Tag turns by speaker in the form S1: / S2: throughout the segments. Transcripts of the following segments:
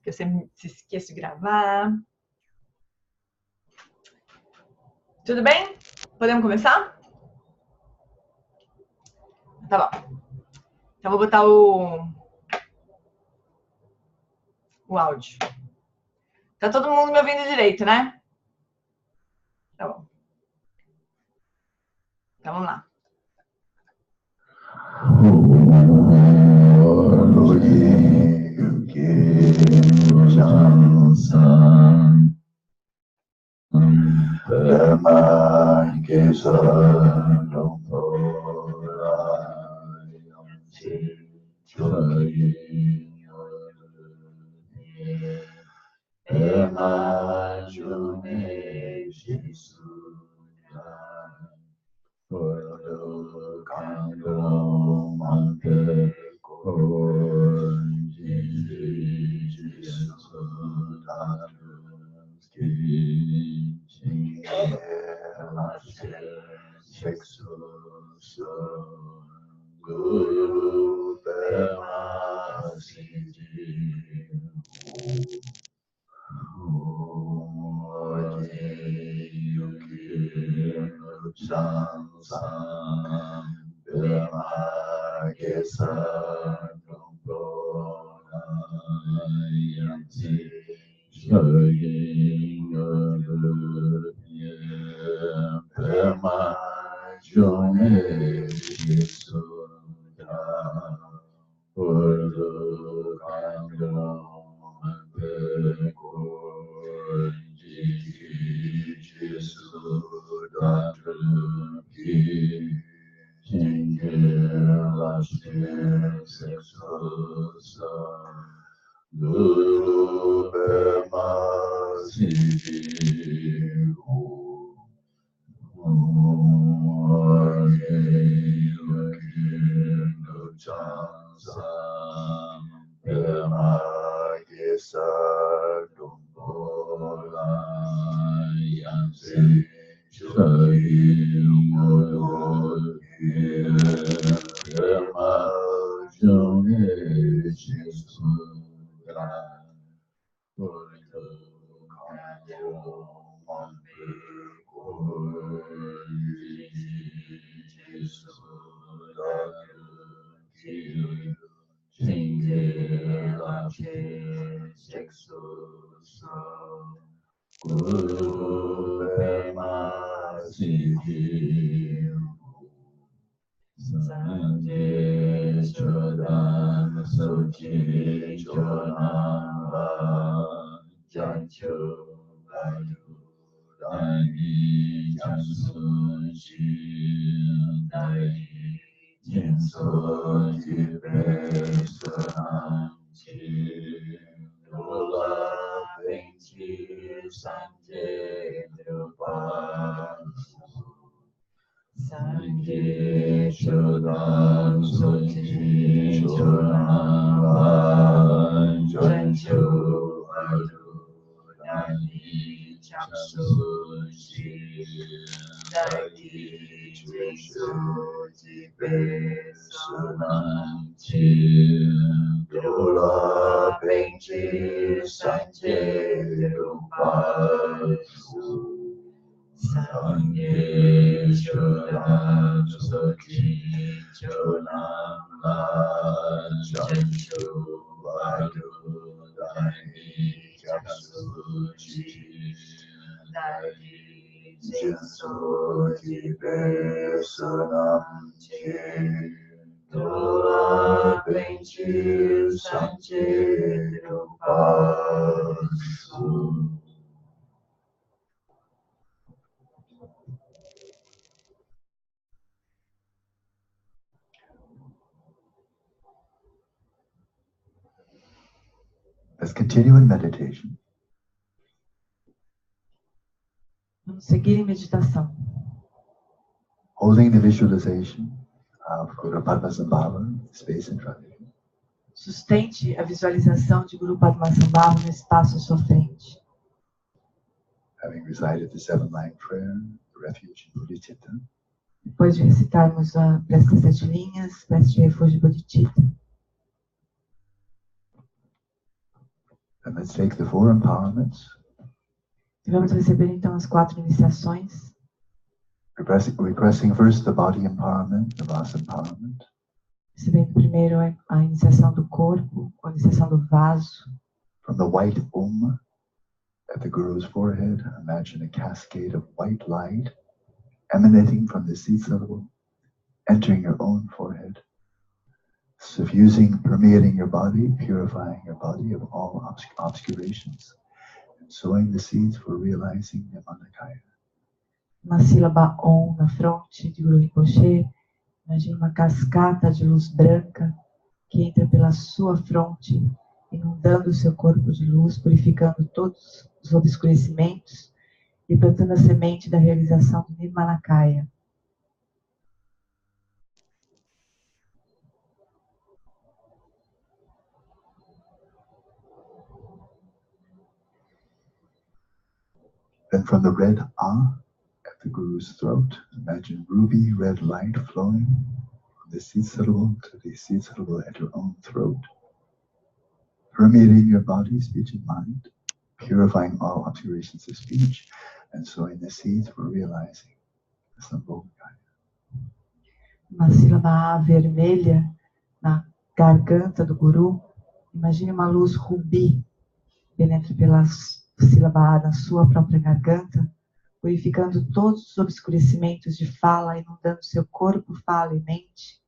S1: porque eu sempre se esqueço de gravar. Tudo bem? Podemos começar? Tá bom. Então, vou botar o áudio. Tá todo mundo me ouvindo direito, né? Tá bom. Então, vamos lá.
S2: Let's continue in meditation.
S1: Vamos seguir em meditação.
S2: Holding the visualization of Guru Padmasambhava, space in front of you.
S1: Sustente a visualização de Guru Padmasambhava no espaço à sua frente.
S2: Having recited the seven-line prayer, refuge in Bodhicitta.
S1: Depois de recitarmos a prece das 7 linhas, prece de refúgio Bodhicitta.
S2: And let's take the 4 empowerments.
S1: E vamos receber então as 4 iniciações.
S2: Requesting first the body empowerment, the vasa empowerment.
S1: Recebendo primeiro a iniciação do corpo, a iniciação do vaso.
S2: From the white at the Guru's forehead, imagine a cascade of white light emanating from the seed syllable, entering your own forehead, suffusing, permeating your body, purifying your body of all obscurations, and sowing the seeds for realizing Nirmanakaya.
S1: Uma sílaba Om na fronte de Guru Rinpoche. Imagine uma cascata de luz branca que entra pela sua fronte, inundando o seu corpo de luz, purificando todos os obscurecimentos e plantando a semente da realização do Nirmanakaya.
S2: Then from the red at the Guru's throat, imagine ruby red light flowing from the seed syllable to the seed syllable at your own throat, permeating your body, speech, and mind, purifying all obscurations of speech, and sowing the seeds for realizing the Sambhogakaya.
S1: Uma sílaba A vermelha na garganta do Guru. Imagine uma luz rubi penetra pela sílaba A na sua própria garganta, purificando todos os obscurecimentos de fala, inundando seu corpo, fala e mente,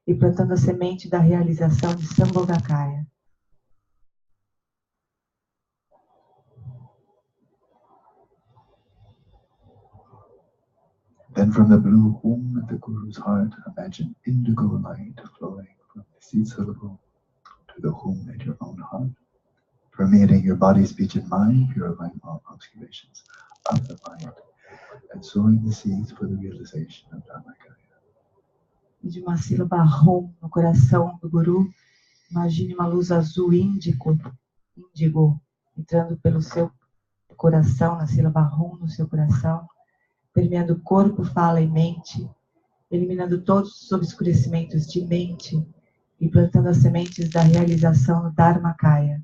S1: e plantando a semente da realização de Sambhogakaya.
S2: Then from the blue at the Guru's heart, imagine indigo light flowing from the seed syllable to the at your own heart, permeating your body, speech, and mind, purifying all obscurations of the mind, and sowing the seeds for the realization of Dharmakaya.
S1: E de uma sílaba Hum no coração do Guru, imagine uma luz azul índigo, entrando pelo seu coração, na sílaba Hum no seu coração, permeando corpo, fala e mente, eliminando todos os obscurecimentos de mente e plantando as sementes da realização do Dharmakaya.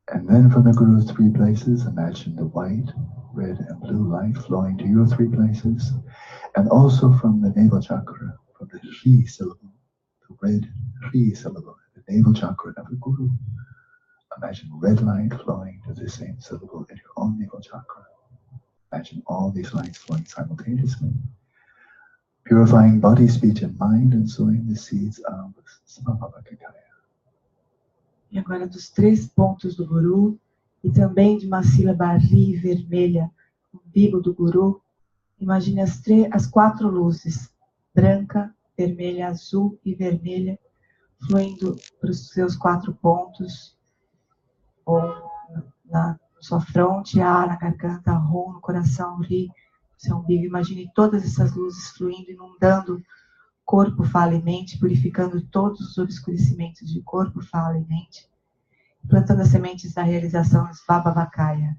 S2: And then from the Guru's 3 places, imagine the white, red, and blue light flowing to your 3 places, and also from the navel chakra, from the Shri syllable, the red Shri syllable, the navel chakra of the Guru. Imagine red light flowing to the same syllable in your own navel chakra. Imagine all these lights flowing simultaneously, purifying body, speech, and mind, and sowing the seeds of Sambhogakaya.
S1: E agora dos 3 pontos do Guru, e também de uma sílaba Ri vermelha, no umbigo do Guru, imagine as 4 luzes, branca, vermelha, azul e vermelha, fluindo para os seus 4 pontos, ou na sua fronte, A na garganta, Hum no coração, Ri no seu umbigo. Imagine todas essas luzes fluindo, inundando corpo, fala e mente, purificando todos os obscurecimentos de corpo, fala e mente, plantando as sementes da realização Svabhavakaya.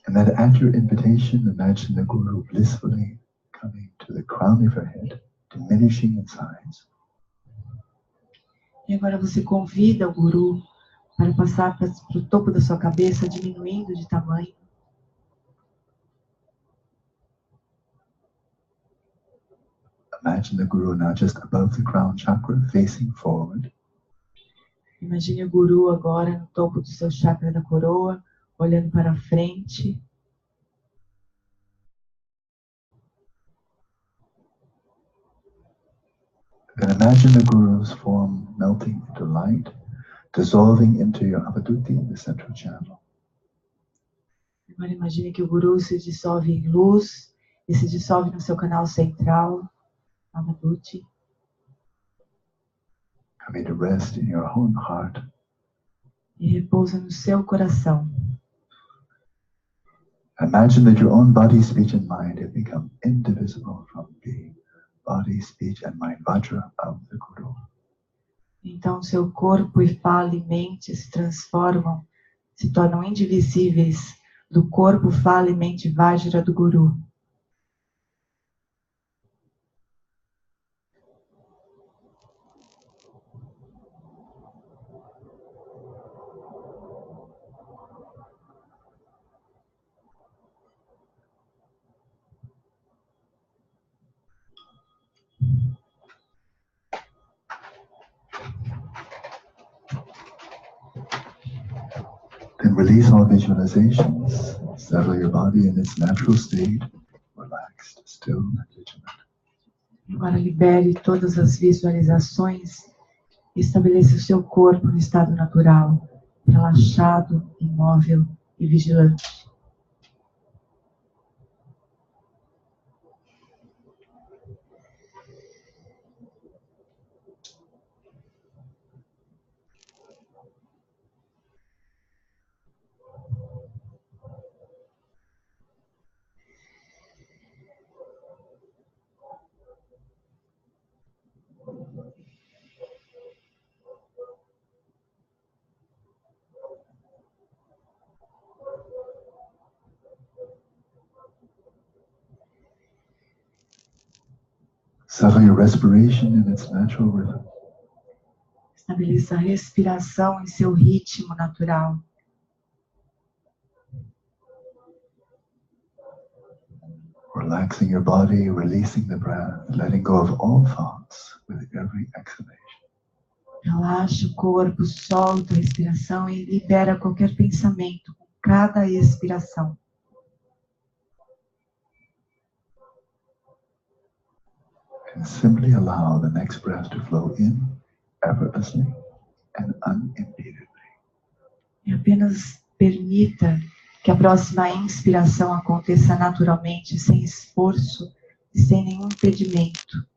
S2: And then at your invitation, imagine the Guru blissfully coming to the crown of your head, diminishing in size.
S1: E agora você convida o Guru para passar para o topo da sua cabeça, diminuindo de tamanho.
S2: Imagine the Guru now just above the crown chakra, facing forward.
S1: Imagine o Guru agora no topo do seu chakra da coroa, olhando para frente.
S2: And imagine the Guru's form melting into light, dissolving into your Avaduti, the central channel.
S1: Agora imagine que o Guru se dissolve em luz e se dissolve no seu canal central, Namabuti.
S2: Coming to rest in your own heart.
S1: E repousa no seu coração.
S2: Imagine that your own body, speech, and mind have become indivisible from the body, speech, and mind Vajra of the Guru.
S1: Então, seu corpo e fala e mente se transformam, se tornam indivisíveis do corpo, fala e mente Vajra do Guru.
S2: Then release all visualizations. Settle your body in its natural state, relaxed, still, and vigilant.
S1: Agora libere todas as visualizações e estabeleça o seu corpo no estado natural, relaxado, imóvel e vigilante.
S2: Settle your respiration in its natural rhythm.
S1: Estabeleça a respiração em seu ritmo natural.
S2: Relaxing your body, releasing the breath, letting go of all thoughts with every exhalation.
S1: Relaxa o corpo, solta a respiração e libera qualquer pensamento com cada expiração.
S2: And simply allow the next breath to flow in effortlessly and unimpededly.
S1: E apenas permita que a próxima inspiração aconteça naturalmente, sem esforço e sem nenhum impedimento.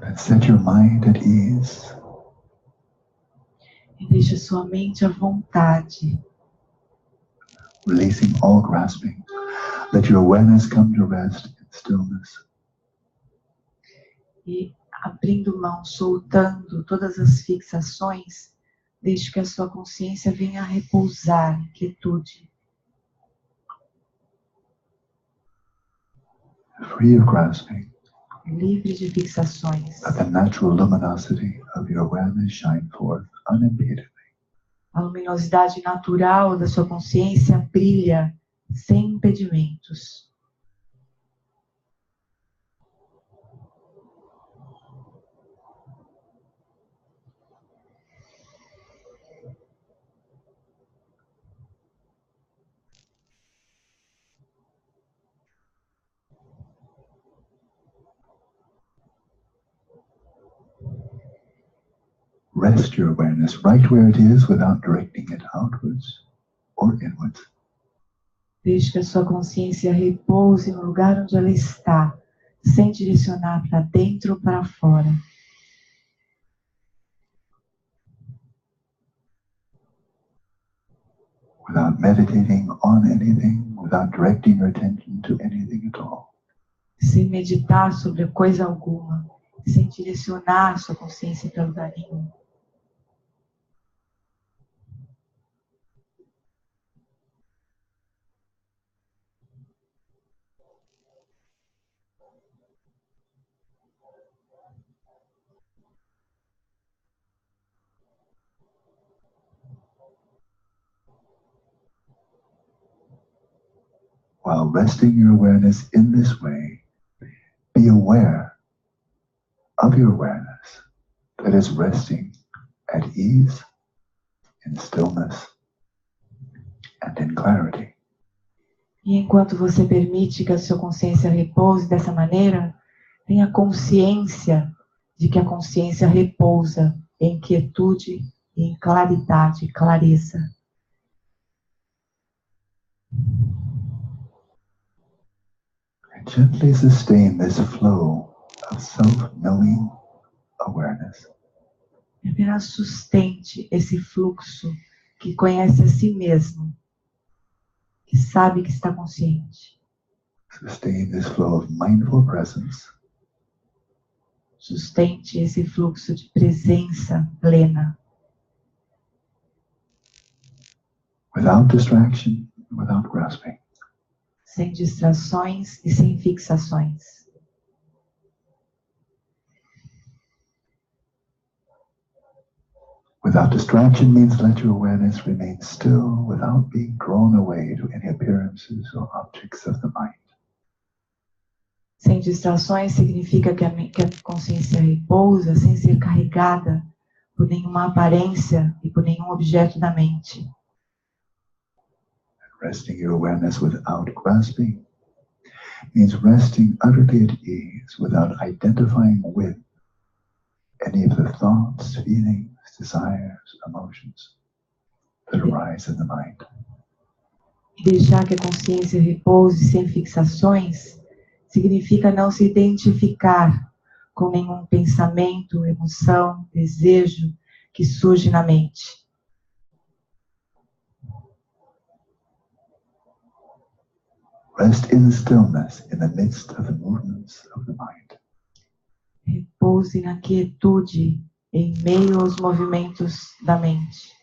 S2: And set your mind at ease.
S1: E deixe sua mente à vontade.
S2: Releasing all grasping. Let your awareness come to rest in stillness.
S1: E abrindo mão, soltando todas as fixações, deixe que a sua consciência venha a repousar em quietude.
S2: Free of grasping.
S1: Livre de fixações.
S2: Let the natural luminosity of your awareness shine forth unimpededly.
S1: A luminosidade natural da sua consciência brilha sem impedimentos.
S2: Rest your awareness right where it is without directing it outwards or inwards.
S1: Deixe que a sua consciência repouse no lugar onde ela está, sem direcionar para dentro ou para fora.
S2: without meditating on anything, without directing your attention to anything at all.
S1: Sem meditar sobre coisa alguma, sem direcionar sua consciência para lugar nenhum.
S2: While resting your awareness in this way, be aware of your awareness that is resting at ease, in stillness, and in clarity.
S1: E enquanto você permite que a sua consciência repouse dessa maneira, tenha consciência de que a consciência repousa em quietude e em claridade, clareza.
S2: And gently sustain this flow of self-knowing awareness.
S1: E apenas sustente esse fluxo que conhece a si mesmo, que sabe que está consciente.
S2: Sustain this flow of mindful presence.
S1: Sustente esse fluxo de presença plena.
S2: Without distraction, without grasping.
S1: Sem distrações e sem fixações.
S2: Without distraction means let your awareness remain still without being drawn away to any appearances or objects of the mind.
S1: Sem distrações significa que a consciência repousa sem ser carregada por nenhuma aparência e por nenhum objeto da mente.
S2: Resting your awareness without grasping means resting utterly at ease without identifying with any of the thoughts, feelings, desires, emotions that arise in the mind.
S1: E deixar que a consciência repouse sem fixações significa não se identificar com nenhum pensamento, emoção, desejo que surge na mente.
S2: Rest in stillness in the midst of the movements of the mind.
S1: Repouse na quietude em meio aos movimentos da mente.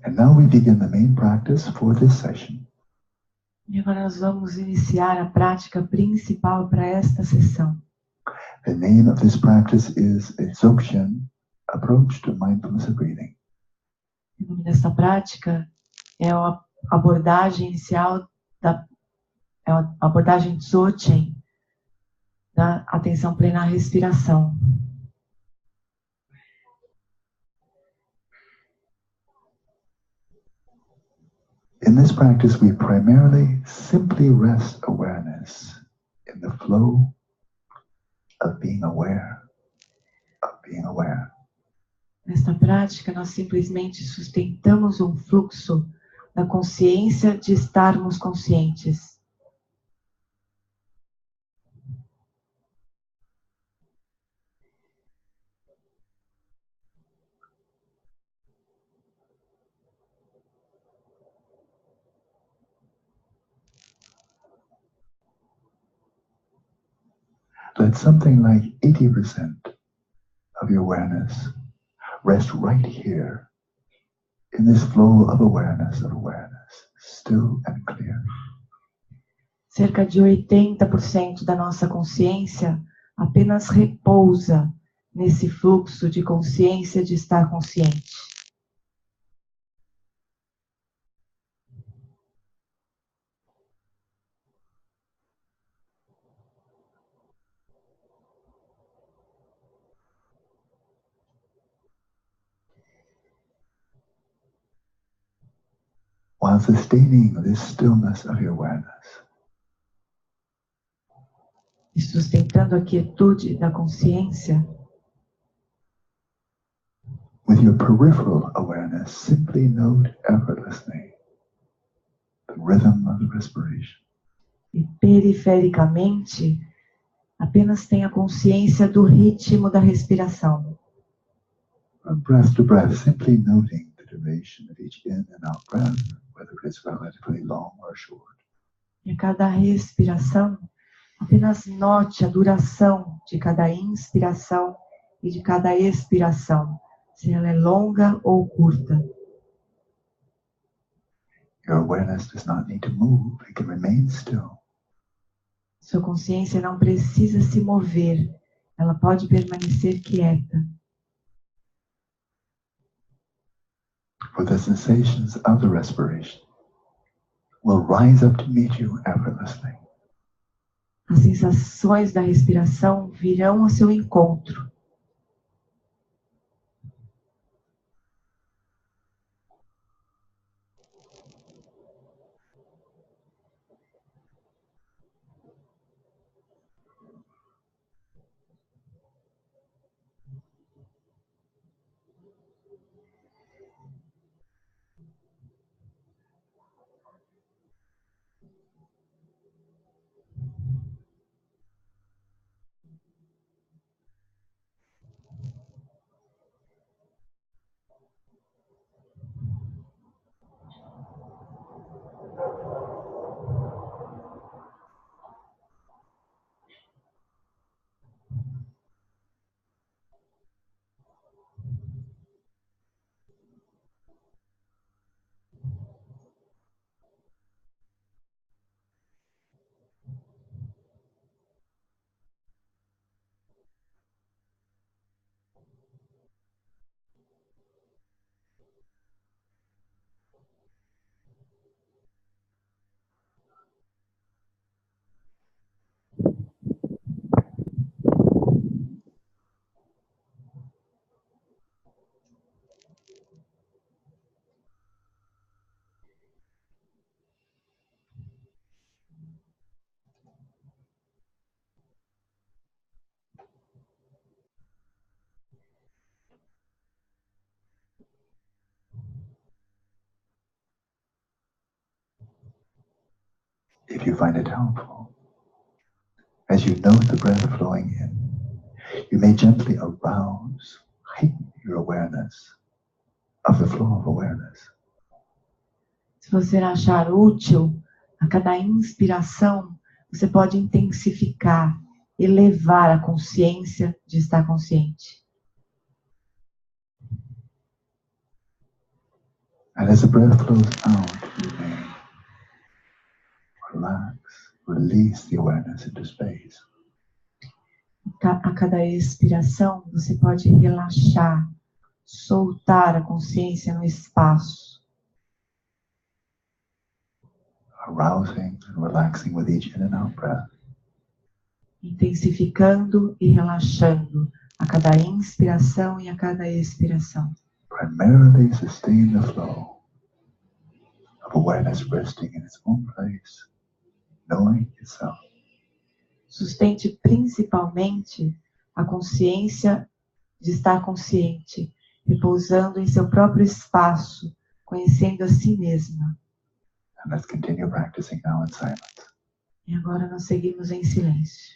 S2: And now we begin the main practice for this session.
S1: E agora nós vamos iniciar a prática principal para esta sessão.
S2: The name of this practice is a Dzogchen approach to mindfulness of breathing.
S1: O nome dessa prática é a abordagem inicial é a abordagem Dzogchen da atenção plena à respiração.
S2: In this practice, we primarily simply rest awareness in the flow of being aware, of being aware.
S1: Nesta prática, nós simplesmente sustentamos um fluxo da consciência de estarmos conscientes.
S2: Let something like 80% of your awareness rest right here in this flow of awareness, still and clear.
S1: Cerca de 80% da nossa consciência apenas repousa nesse fluxo de consciência de estar consciente.
S2: While sustaining this stillness of your awareness,
S1: E sustentando a quietude da consciência,
S2: with your peripheral awareness, simply note effortlessly the rhythm of the respiration.
S1: e perifericamente, apenas tenha consciência do ritmo da respiração.
S2: From breath to breath, simply noting the duration of each in and out breath, whether it's relatively long or short.
S1: E a cada respiração, apenas note a duração de cada inspiração e de cada expiração, se ela é longa ou curta.
S2: Your awareness does not need to move, it can remain still.
S1: Sua consciência não precisa se mover, ela pode permanecer quieta.
S2: For the sensations of the respiration will rise up to meet you effortlessly.
S1: As sensações da respiração virão ao seu encontro.
S2: If you find it helpful, as you note the breath flowing in, you may gently arouse, heighten your awareness of the flow of awareness.
S1: Se você achar útil, a cada inspiração, você pode intensificar, elevar a consciência de estar consciente.
S2: And as the breath flows out, you may relax, release the awareness into space.
S1: A cada expiração, você pode relaxar, soltar a consciência no espaço,
S2: Arousing and relaxing with each in and out breath.
S1: intensificando e relaxando a cada inspiração e a cada expiração.
S2: Primarily sustain the flow of awareness resting in its own place, knowing itself.
S1: Sustente principalmente a consciência de estar consciente, repousando em seu próprio espaço, conhecendo a si mesma.
S2: And let's continue practicing now in silence.
S1: E agora nós seguimos em silêncio.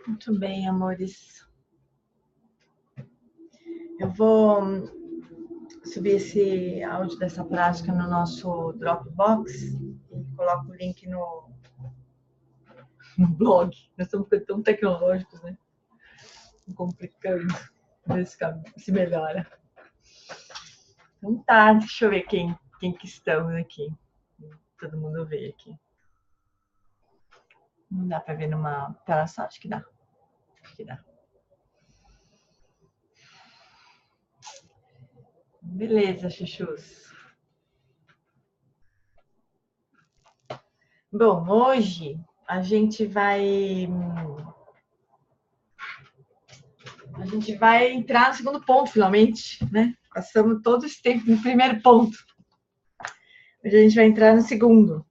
S3: Muito bem, amores. Eu vou subir esse áudio dessa prática no nosso Dropbox e coloco o link no blog. Nós estamos ficando tão tecnológicos, né? Complicando. Ver se melhora. Então tá, deixa eu ver quem que estamos aqui. Todo mundo vê aqui. Não dá para ver numa tela só? Acho que dá. Acho que dá. Beleza, chuchus. Bom, hoje a gente vai entrar no segundo ponto, finalmente, né? Passamos todo esse tempo no primeiro ponto. Hoje a gente vai entrar no segundo.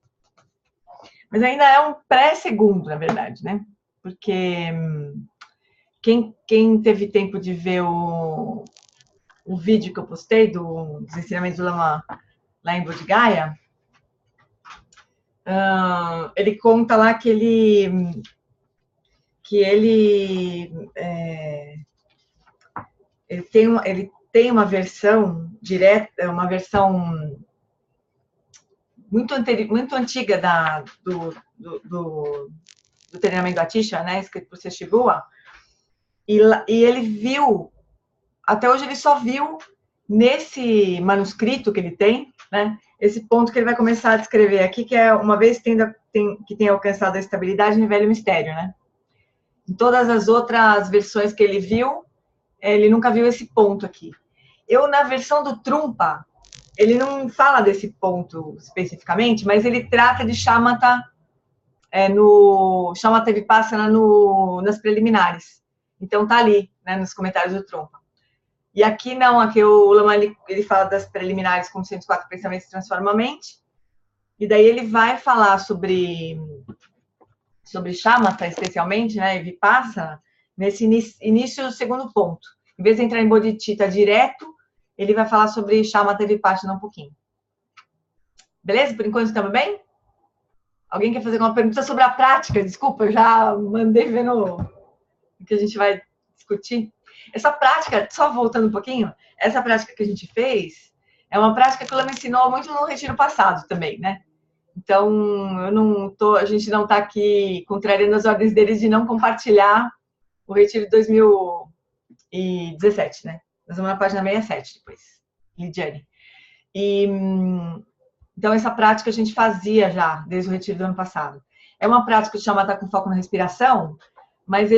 S3: Mas ainda é um pré-segundo, na verdade, né? Porque quem teve tempo de ver o vídeo que eu postei dos ensinamentos do Lama lá em Bodh Gaya, ele conta lá que ele tem uma versão direta, uma versão muito antiga do treinamento do Atisha, né, escrito por Seshigua, e ele viu, até hoje ele só viu nesse manuscrito que ele tem, né, esse ponto que ele vai começar a descrever aqui, que é uma vez que tem alcançado a estabilidade no velho mistério, né. Em todas as outras versões que ele viu, ele nunca viu esse ponto aqui. Na versão do Trungpa, ele não fala desse ponto especificamente, mas ele trata de Shamatha, no Shamatha Vipassana nas preliminares. Então tá ali, né, nos comentários do Trungpa. E aqui não, aqui o Lama ele fala das preliminares como 104 pensamentos transforma a mente. E daí ele vai falar sobre shamatha, especialmente, né, e vipassana, nesse início do segundo ponto. Em vez de entrar em bodhicitta direto, ele vai falar sobre shamatha e vipassana um pouquinho. Beleza? Por enquanto estamos bem? Alguém quer fazer alguma pergunta sobre a prática? Desculpa, eu já mandei vendo o que a gente vai discutir. Essa prática, só voltando um pouquinho, essa prática que a gente fez é uma prática que ela me ensinou muito no retiro passado também, né? Então, a gente não está aqui contrariando as ordens deles de não compartilhar o retiro de 2017, né? Nós vamos na página 67 depois, Lidiane. Então, essa prática a gente fazia já desde o retiro do ano passado. É uma prática que chama com foco na respiração, mas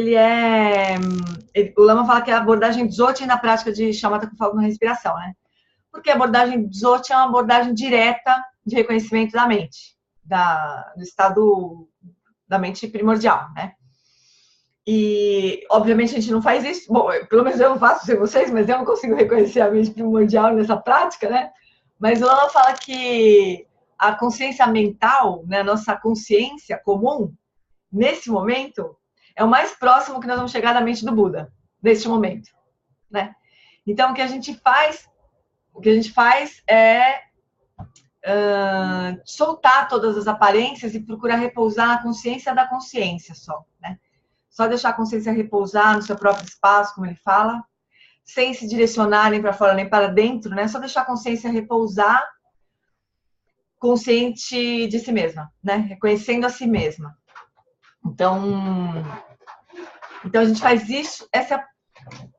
S3: o Lama fala que é a abordagem Dzogchen na prática de shamatha com foco na respiração, né? Porque a abordagem Dzogchen é uma abordagem direta de reconhecimento da mente, do estado da mente primordial, né? E, obviamente, a gente não faz isso. Bom, pelo menos eu não faço, sei vocês, mas eu não consigo reconhecer a mente primordial nessa prática, né? Mas o Lama fala que a consciência mental, né, a nossa consciência comum, nesse momento, é o mais próximo que nós vamos chegar da mente do Buda, neste momento, né? Então, o que a gente faz é soltar todas as aparências e procurar repousar na consciência da consciência só, né? Só deixar a consciência repousar no seu próprio espaço, como ele fala, sem se direcionar nem para fora nem para dentro, né? Só deixar a consciência repousar, consciente de si mesma, né? Reconhecendo a si mesma. Então a gente faz isso,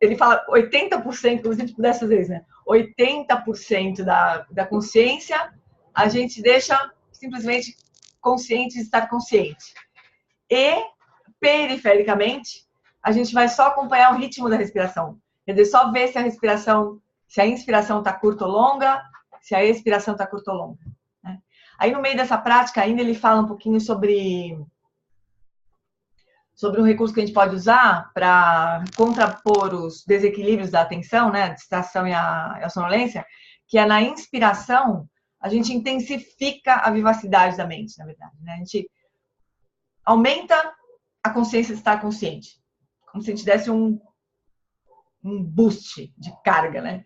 S3: ele fala 80%, como se a gente pudesse fazer isso, né? 80% da consciência a gente deixa simplesmente consciente de estar consciente. E, perifericamente, a gente vai só acompanhar o ritmo da respiração. Quer dizer, só ver se a inspiração está curta ou longa, se a expiração está curta ou longa. Né? Aí, no meio dessa prática, ainda ele fala um pouquinho sobre um recurso que a gente pode usar para contrapor os desequilíbrios da atenção, né, a distração e a sonolência, que é na inspiração, a gente intensifica a vivacidade da mente, na verdade. Né? A gente aumenta a consciência de estar consciente, como se a gente desse um boost de carga, né?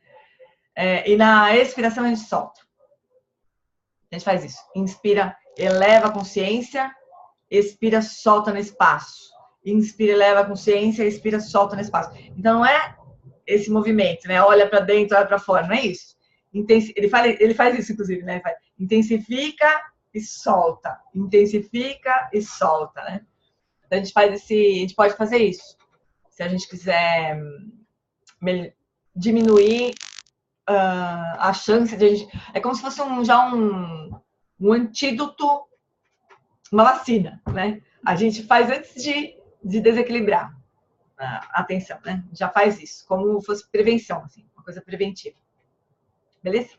S3: E na expiração a gente solta. A gente faz isso. Inspira, eleva a consciência, expira, solta no espaço. Inspira, eleva a consciência, expira, solta no espaço. Então, não é esse movimento, né? Olha para dentro, olha para fora, não é isso. Ele faz isso, inclusive, né? Ele faz, intensifica e solta. Intensifica e solta, né? Então, a gente pode fazer isso. Se a gente quiser diminuir a chance de a gente... É como se fosse um antídoto, uma vacina, né? A gente faz antes de desequilibrar a atenção, né? Já faz isso, como fosse prevenção, assim, uma coisa preventiva. Beleza?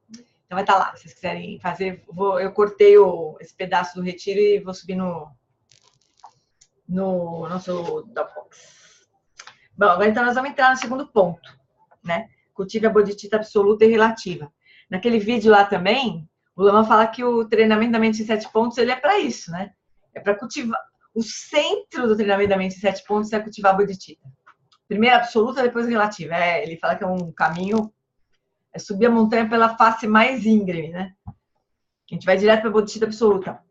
S3: Então vai estar lá, se vocês quiserem fazer. Eu cortei esse pedaço do retiro e vou subir no nosso Dropbox. Bom, agora então nós vamos entrar no segundo ponto, né? Cultive a bodhicitta absoluta e relativa. Naquele vídeo lá também, o Lama fala que o treinamento da mente em 7 pontos, ele é para isso, né? É para cultivar. O centro do treinamento da mente em 7 pontos é cultivar a bodhicitta. Primeiro absoluta, depois relativa. Ele fala que é um caminho, é subir a montanha pela face mais íngreme, né? A gente vai direto para a bodhicitta absoluta.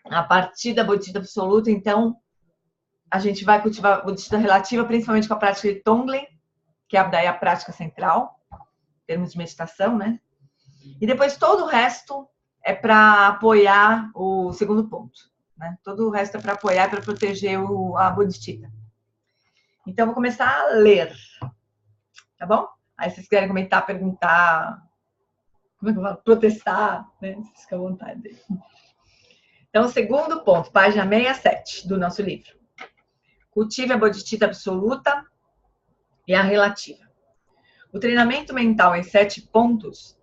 S3: A partir da bodhicitta absoluta, então, a gente vai cultivar a bodhicitta relativa, principalmente com a prática de Tonglen, que é daí a prática central, em termos de meditação, né? E depois todo o resto é para apoiar o segundo ponto, né? Todo o resto é para apoiar e para proteger a bodhicitta. Então, eu vou começar a ler, tá bom? Aí, se vocês quiserem comentar, perguntar, como é que eu falo? Protestar, né? Vocês ficam à vontade. Então, o segundo ponto, página 67 do nosso livro. Cultive a bodhicitta absoluta e a relativa. O treinamento mental em 7 pontos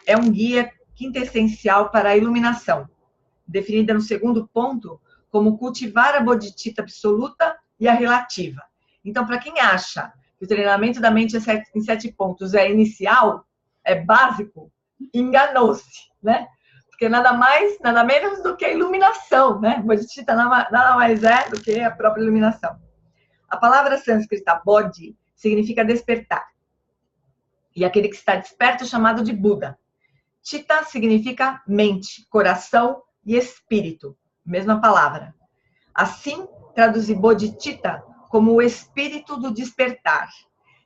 S3: é um guia quintessencial para a iluminação, definida no segundo ponto como cultivar a bodhicitta absoluta e a relativa. Então, para quem acha que o treinamento da mente em 7 pontos é inicial, é básico, enganou-se, né? Porque nada mais, nada menos do que a iluminação, né? Bodhicitta nada mais é do que a própria iluminação. A palavra sânscrita bodhi significa despertar. E aquele que está desperto é chamado de Buda. Chitta significa mente, coração e espírito. Mesma palavra. Assim, traduzir bodhicitta como o espírito do despertar.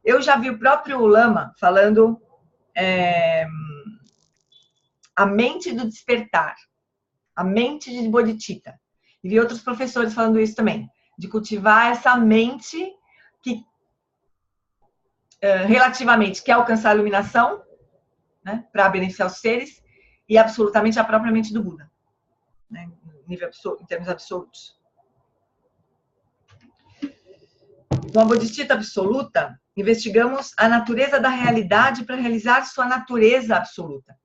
S3: Eu já vi o próprio Lama falando a mente do despertar, a mente de bodhicitta. E vi outros professores falando isso também, de cultivar essa mente que relativamente quer alcançar a iluminação, né, para beneficiar os seres, e absolutamente a própria mente do Buda, né, em termos absolutos. Com a bodhicitta absoluta, investigamos a natureza da realidade para realizar sua natureza absoluta.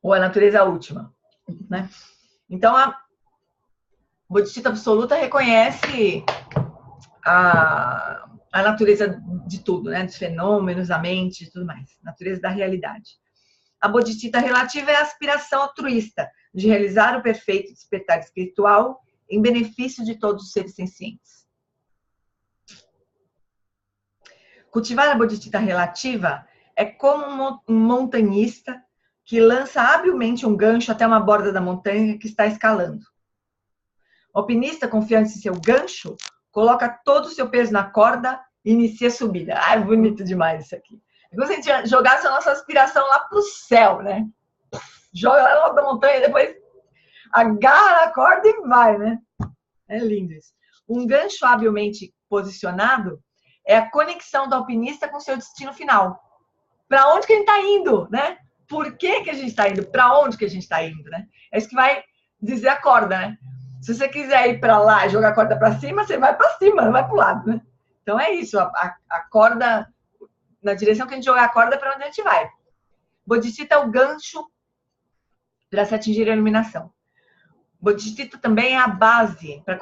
S3: Ou a natureza última, né? Então, a bodhicitta absoluta reconhece a natureza de tudo, né? Dos fenômenos, da mente e tudo mais. Natureza da realidade. A bodhicitta relativa é a aspiração altruísta de realizar o perfeito despertar espiritual em benefício de todos os seres sencientes. Cultivar a bodhicitta relativa é como um montanhista que lança habilmente um gancho até uma borda da montanha que está escalando. O alpinista, confiante em seu gancho, coloca todo o seu peso na corda e inicia a subida. Ah, é bonito demais isso aqui. É como se a gente jogasse a nossa aspiração lá para o céu, né? Joga lá no alto da montanha e depois agarra a corda e vai, né? É lindo isso. Um gancho habilmente posicionado é a conexão do alpinista com seu destino final. Para onde que a gente está indo, né? Por que que a gente está indo? Para onde que a gente está indo, né? É isso que vai dizer a corda, né? Se você quiser ir para lá e jogar a corda para cima, você vai para cima, não vai para o lado, né? Então é isso, a corda, na direção que a gente jogar a corda, é para onde a gente vai. Bodhicitta é o gancho para se atingir a iluminação. Bodhicitta também é a base para a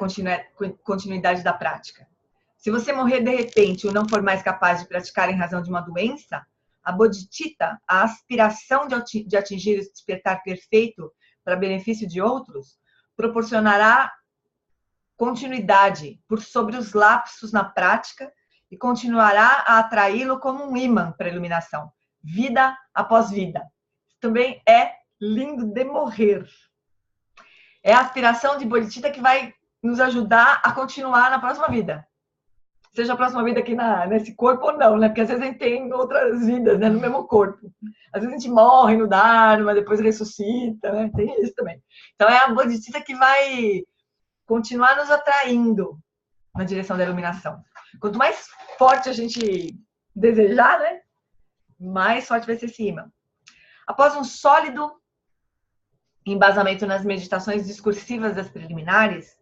S3: continuidade da prática. Se você morrer de repente ou não for mais capaz de praticar em razão de uma doença, a bodhicitta, a aspiração de atingir o despertar perfeito para benefício de outros, proporcionará continuidade por sobre os lapsos na prática e continuará a atraí-lo como um imã para a iluminação, vida após vida. Também é lindo de morrer. É a aspiração de bodhicitta que vai nos ajudar a continuar na próxima vida. Seja a próxima vida aqui nesse corpo ou não, né? Porque às vezes a gente tem outras vidas, né? No mesmo corpo. Às vezes a gente morre no Dharma, depois ressuscita, né? Tem isso também. Então é a bodhicitta que vai continuar nos atraindo na direção da iluminação. Quanto mais forte a gente desejar, né? Mais forte vai ser esse imã. Após um sólido embasamento nas meditações discursivas das preliminares,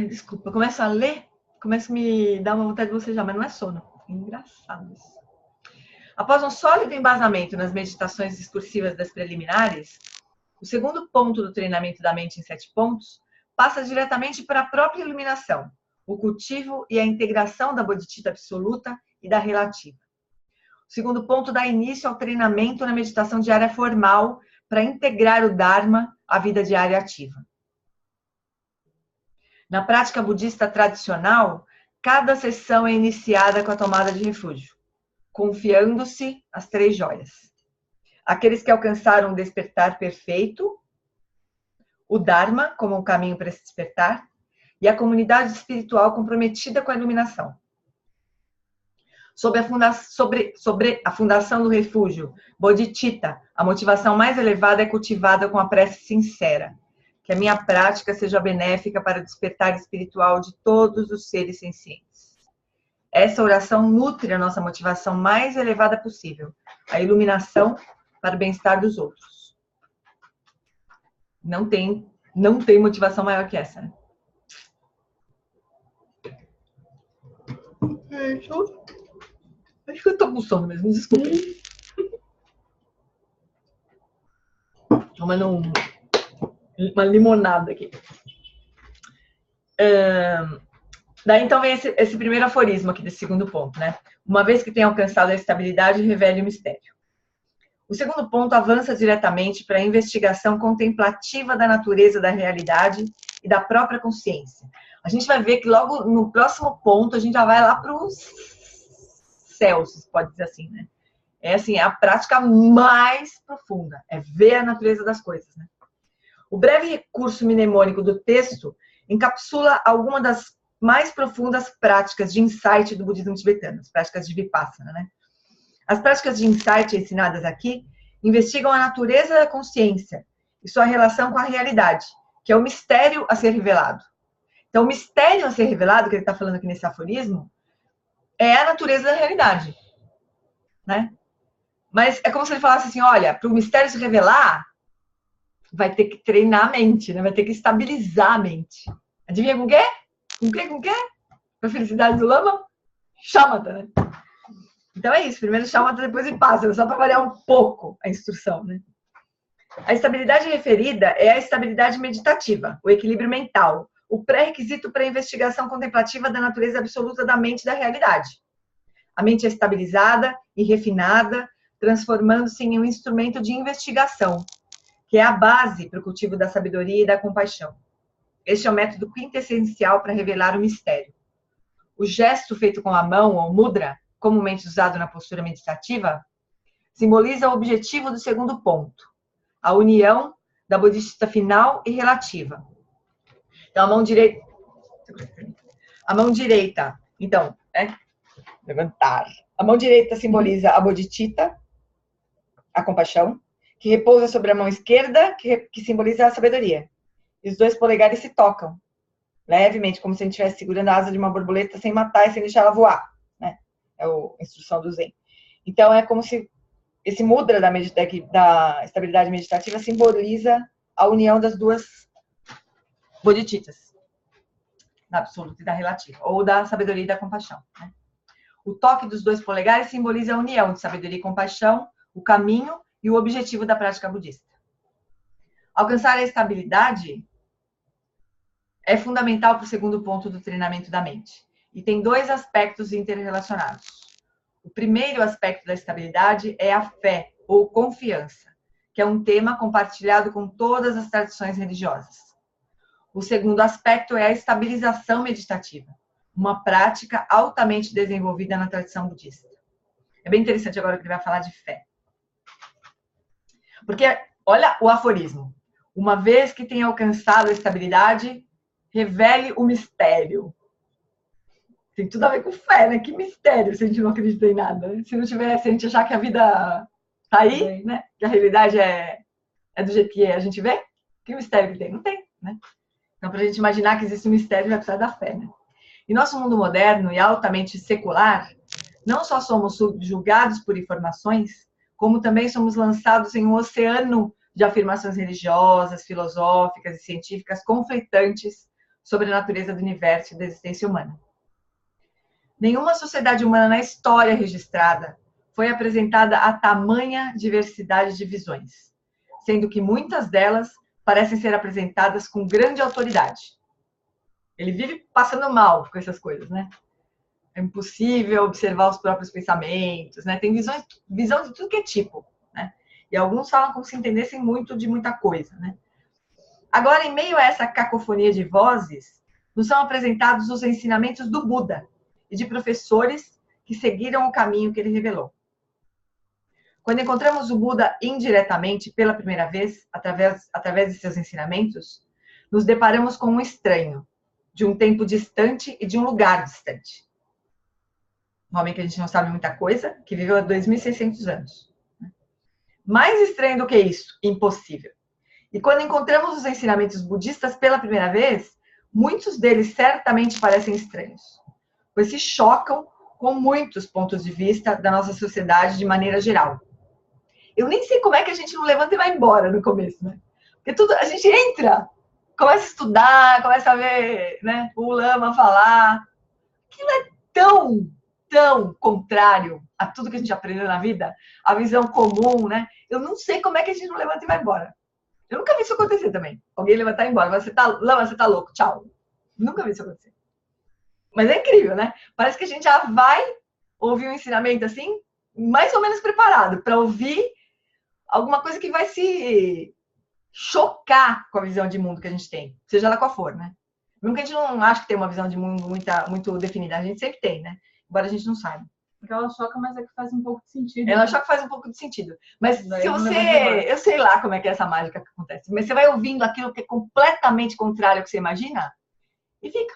S3: desculpa, eu começo a ler, começo a me dar uma vontade de bocejar, mas não é sono. É engraçado isso. Após um sólido embasamento nas meditações discursivas das preliminares, o segundo ponto do treinamento da mente em 7 pontos passa diretamente para a própria iluminação, o cultivo e a integração da bodhicitta absoluta e da relativa. O segundo ponto dá início ao treinamento na meditação diária formal para integrar o Dharma à vida diária ativa. Na prática budista tradicional, cada sessão é iniciada com a tomada de refúgio, confiando-se às 3 joias. Aqueles que alcançaram o despertar perfeito, o Dharma como um caminho para se despertar, e a comunidade espiritual comprometida com a iluminação. Sobre a fundação do refúgio, bodhicitta, a motivação mais elevada é cultivada com a prece sincera. Que a minha prática seja benéfica para o despertar espiritual de todos os seres sencientes. Essa oração nutre a nossa motivação mais elevada possível, a iluminação para o bem-estar dos outros. Não tem motivação maior que essa, né? Acho que eu tô com sono mesmo, desculpa. Tomando uma limonada aqui. Daí, então, vem esse primeiro aforismo aqui desse segundo ponto, né? Uma vez que tem alcançado a estabilidade, revele o mistério. O segundo ponto avança diretamente para a investigação contemplativa da natureza da realidade e da própria consciência. A gente vai ver que logo no próximo ponto a gente já vai lá para os céus, se pode dizer assim, né? É assim, é a prática mais profunda, é ver a natureza das coisas, né? O breve recurso mnemônico do texto encapsula alguma das mais profundas práticas de insight do budismo tibetano, as práticas de Vipassana, né? As práticas de insight ensinadas aqui investigam a natureza da consciência e sua relação com a realidade, que é o mistério a ser revelado. Então, o mistério a ser revelado, que ele está falando aqui nesse aforismo, é a natureza da realidade, né? Mas é como se ele falasse assim, olha, para o mistério se revelar, vai ter que treinar a mente, né? Vai ter que estabilizar a mente. Adivinha com o quê? Com o quê? Com o quê? Para a felicidade do lama? Shamatha, né? Então é isso, primeiro Shamatha, depois Vipassana, só para variar um pouco a instrução, né? A estabilidade referida é a estabilidade meditativa, o equilíbrio mental, o pré-requisito para a investigação contemplativa da natureza absoluta da mente e da realidade. A mente é estabilizada e refinada, transformando-se em um instrumento de investigação, que é a base para o cultivo da sabedoria e da compaixão. Este é o método quintessencial para revelar o mistério. O gesto feito com a mão, ou mudra, comumente usado na postura meditativa, simboliza o objetivo do segundo ponto, a união da bodhisattva final e relativa. Então, a mão direita, então, levantar. A mão direita simboliza a bodhicitta, a compaixão, que repousa sobre a mão esquerda, que simboliza a sabedoria. E os dois polegares se tocam levemente, como se a gente estivesse segurando a asa de uma borboleta sem matar e sem deixar ela voar, né? É a instrução do Zen. Então, é como se esse mudra da estabilidade meditativa simboliza a união das duas bodhicittas, da absoluta e da relativa, ou da sabedoria e da compaixão, né? O toque dos dois polegares simboliza a união de sabedoria e compaixão, o caminho e o objetivo da prática budista. Alcançar a estabilidade é fundamental para o segundo ponto do treinamento da mente. E tem dois aspectos interrelacionados. O primeiro aspecto da estabilidade é a fé, ou confiança, que é um tema compartilhado com todas as tradições religiosas. O segundo aspecto é a estabilização meditativa, uma prática altamente desenvolvida na tradição budista. É bem interessante agora que ele vai falar de fé. Porque, olha o aforismo. Uma vez que tenha alcançado a estabilidade, revele o mistério. Tem tudo a ver com fé, né? Que mistério se a gente não acredita em nada. Se não tivesse, se a gente achar que a vida tá aí, né? Que a realidade é do jeito que a gente vê, que mistério que tem? Não tem, né? Então, para a gente imaginar que existe um mistério, vai precisar da fé, né? Em nosso mundo moderno e altamente secular, não só somos subjugados por informações, como também somos lançados em um oceano de afirmações religiosas, filosóficas e científicas conflitantes sobre a natureza do universo e da existência humana. Nenhuma sociedade humana na história registrada foi apresentada a tamanha diversidade de visões, sendo que muitas delas parecem ser apresentadas com grande autoridade. Ele vive passando mal com essas coisas, né? É impossível observar os próprios pensamentos, né? Tem visão de tudo que é tipo, né? E alguns falam como se entendessem muito de muita coisa, né? Agora, em meio a essa cacofonia de vozes, nos são apresentados os ensinamentos do Buda e de professores que seguiram o caminho que ele revelou. Quando encontramos o Buda indiretamente pela primeira vez, através de seus ensinamentos, nos deparamos com um estranho, de um tempo distante e de um lugar distante. Um homem que a gente não sabe muita coisa, que viveu há 2.600 anos. Mais estranho do que isso, impossível. E quando encontramos os ensinamentos budistas pela primeira vez, muitos deles certamente parecem estranhos, pois se chocam com muitos pontos de vista da nossa sociedade de maneira geral. Eu nem sei como é que a gente não levanta e vai embora no começo, né? Porque a gente entra, começa a estudar, começa a ver, né, o lama falar. Aquilo é tão contrário a tudo que a gente aprendeu na vida, a visão comum, né? Eu não sei como é que a gente não levanta e vai embora. Eu nunca vi isso acontecer também. Alguém levantar e ir embora. Lama, você tá louco, tchau. Nunca vi isso acontecer. Mas é incrível, né? Parece que a gente já vai ouvir um ensinamento assim, mais ou menos preparado para ouvir alguma coisa que vai se chocar com a visão de mundo que a gente tem, seja lá qual for, né? Mesmo que a gente não acha que tem uma visão de mundo muito definida, a gente sempre tem, né? Embora a gente não saiba.
S4: Porque ela choca, mas é que faz um pouco de sentido.
S3: Ela choca faz um pouco de sentido. Mas
S4: Daí
S3: se
S4: não
S3: você...
S4: leva de
S3: Eu sei lá como é que é essa mágica que acontece. Mas você vai ouvindo aquilo que é completamente contrário ao que você imagina e fica.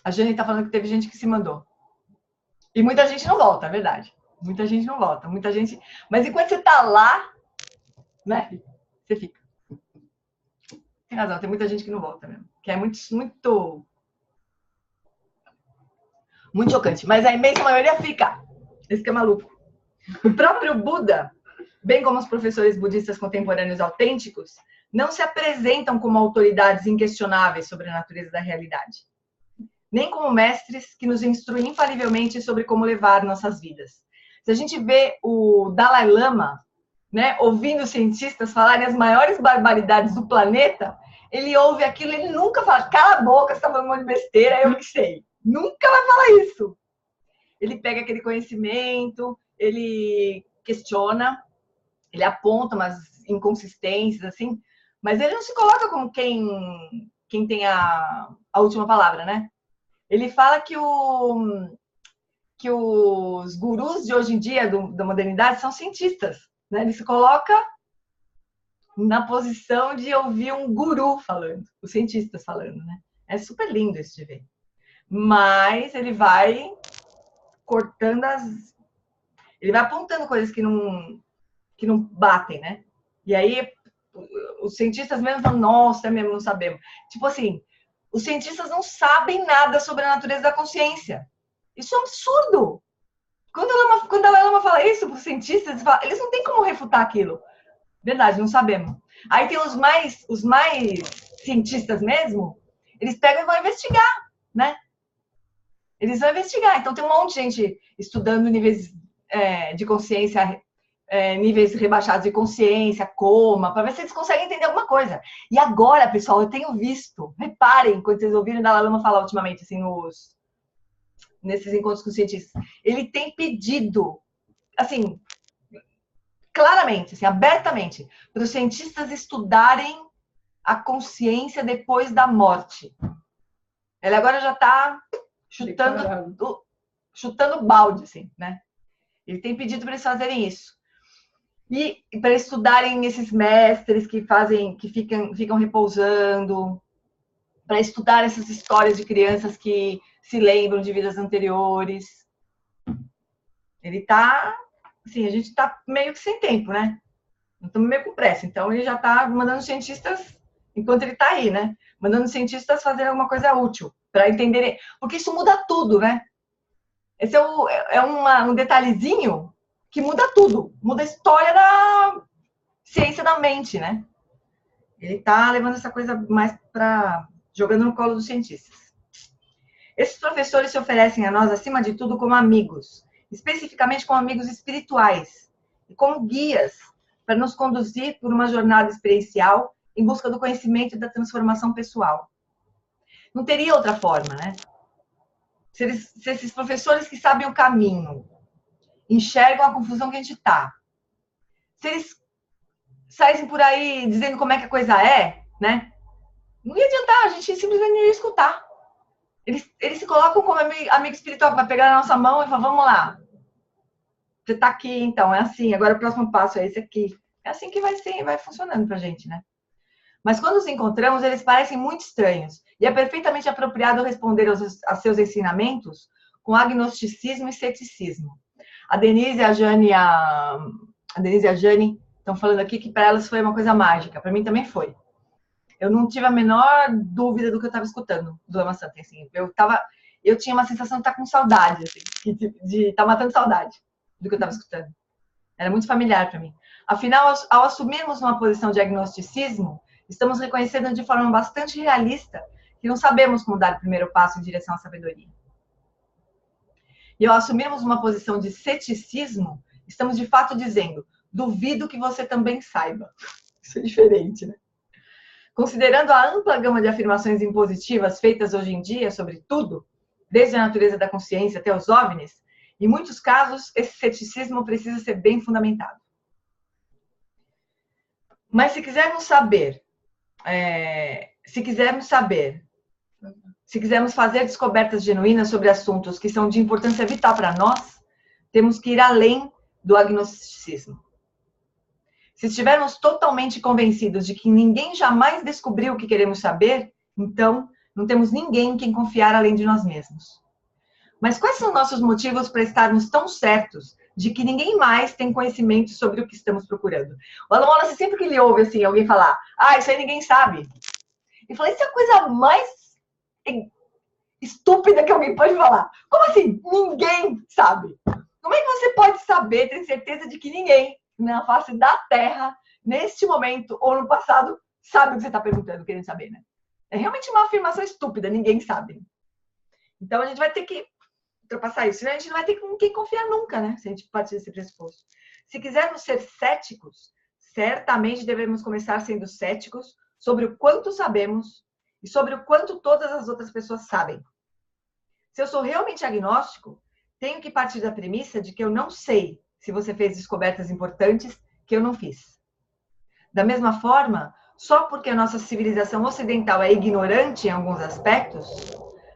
S3: A Jane tá falando que teve gente que se mandou. E muita gente não volta, é verdade. Muita gente não volta. Muita gente... Mas enquanto você tá lá, né? Você fica. Tem razão, tem muita gente que não volta mesmo. Que é muito chocante. Mas a imensa maioria fica. Esse que é maluco. O próprio Buda, bem como os professores budistas contemporâneos autênticos, não se apresentam como autoridades inquestionáveis sobre a natureza da realidade. Nem como mestres que nos instruem infalivelmente sobre como levar nossas vidas. Se a gente vê o Dalai Lama, né, ouvindo cientistas falarem as maiores barbaridades do planeta, ele ouve aquilo, ele nunca fala, cala a boca, você está falando um monte de besteira, eu que sei. Nunca vai falar isso. Ele pega aquele conhecimento, ele questiona, ele aponta umas inconsistências, assim, mas ele não se coloca como quem tem a última palavra, né? Ele fala que os gurus de hoje em dia, da modernidade, são cientistas, né? Ele se coloca na posição de ouvir um guru falando, os cientistas falando, né? É super lindo isso de ver. Mas ele vai cortando ele vai apontando coisas que não batem, né? E aí os cientistas mesmo falam, nossa, mesmo não sabemos. Tipo assim, os cientistas não sabem nada sobre a natureza da consciência. Isso é um absurdo. Quando a Dalai Lama fala isso para os cientistas, eles não têm como refutar aquilo. Verdade, não sabemos. Aí tem os mais cientistas mesmo, eles pegam e vão investigar, né? Eles vão investigar. Então tem um monte de gente estudando níveis de consciência, níveis rebaixados de consciência, coma, para ver se eles conseguem entender alguma coisa. E agora, pessoal, eu tenho visto, reparem, quando vocês ouviram o Dalai Lama falar ultimamente, assim, nesses encontros com cientistas, ele tem pedido, assim, claramente, assim, abertamente, para os cientistas estudarem a consciência depois da morte. Ele agora já está chutando balde, assim, né? Ele tem pedido para eles fazerem isso. E para estudarem esses mestres que ficam repousando, para estudar essas histórias de crianças que se lembram de vidas anteriores. Ele está, assim, a gente está meio que sem tempo, né? Estamos meio com pressa. Então ele já está mandando cientistas, enquanto ele está aí, né? Mandando cientistas fazerem alguma coisa útil para entenderem, porque isso muda tudo, né? Esse é um detalhezinho que muda tudo, muda a história da ciência da mente, né? Ele está levando essa coisa mais jogando no colo dos cientistas. Esses professores se oferecem a nós, acima de tudo, como amigos, especificamente como amigos espirituais, e como guias para nos conduzir por uma jornada experiencial em busca do conhecimento e da transformação pessoal. Não teria outra forma, né? Se esses professores que sabem o caminho enxergam a confusão que a gente está, se eles saíssem por aí dizendo como é que a coisa é, né? Não ia adiantar, a gente simplesmente não ia escutar. Eles se colocam como amigo espiritual, que vai pegar na nossa mão e falar, vamos lá. Você está aqui, então, é assim, agora o próximo passo é esse aqui. É assim que vai funcionando pra gente, né? Mas quando nos encontramos, eles parecem muito estranhos. E é perfeitamente apropriado responder a seus ensinamentos com agnosticismo e ceticismo. A Denise e a Jane estão falando aqui que para elas foi uma coisa mágica. Para mim também foi. Eu não tive a menor dúvida do que eu estava escutando do Lama Santen. Assim, eu tinha uma sensação de estar com saudade, assim, de estar matando saudade do que eu estava escutando. Era muito familiar para mim. Afinal, ao assumirmos uma posição de agnosticismo, estamos reconhecendo de forma bastante realista que não sabemos como dar o primeiro passo em direção à sabedoria. E ao assumirmos uma posição de ceticismo, estamos de fato dizendo, duvido que você também saiba. Isso é diferente, né? Considerando a ampla gama de afirmações impositivas feitas hoje em dia sobre tudo, desde a natureza da consciência até os OVNIs, em muitos casos, esse ceticismo precisa ser bem fundamentado. Mas se quisermos fazer descobertas genuínas sobre assuntos que são de importância vital para nós, temos que ir além do agnosticismo. Se estivermos totalmente convencidos de que ninguém jamais descobriu o que queremos saber, então não temos ninguém em quem confiar além de nós mesmos. Mas quais são nossos motivos para estarmos tão certos de que ninguém mais tem conhecimento sobre o que estamos procurando? O Alan Wallace, sempre que ele ouve assim, alguém falar, isso aí ninguém sabe. Ele fala, isso é a coisa mais estúpida que alguém pode falar. Como assim? Ninguém sabe. Como é que você pode saber, ter certeza de que ninguém na face da Terra, neste momento ou no passado, sabe o que você está perguntando, querendo saber, né? É realmente uma afirmação estúpida, ninguém sabe. Então a gente vai ter que ultrapassar isso, senão a gente não vai ter com quem confiar nunca, né? Se a gente partir desse pressuposto. Se quisermos ser céticos, certamente devemos começar sendo céticos sobre o quanto sabemos e sobre o quanto todas as outras pessoas sabem. Se eu sou realmente agnóstico, tenho que partir da premissa de que eu não sei se você fez descobertas importantes que eu não fiz. Da mesma forma, só porque a nossa civilização ocidental é ignorante em alguns aspectos,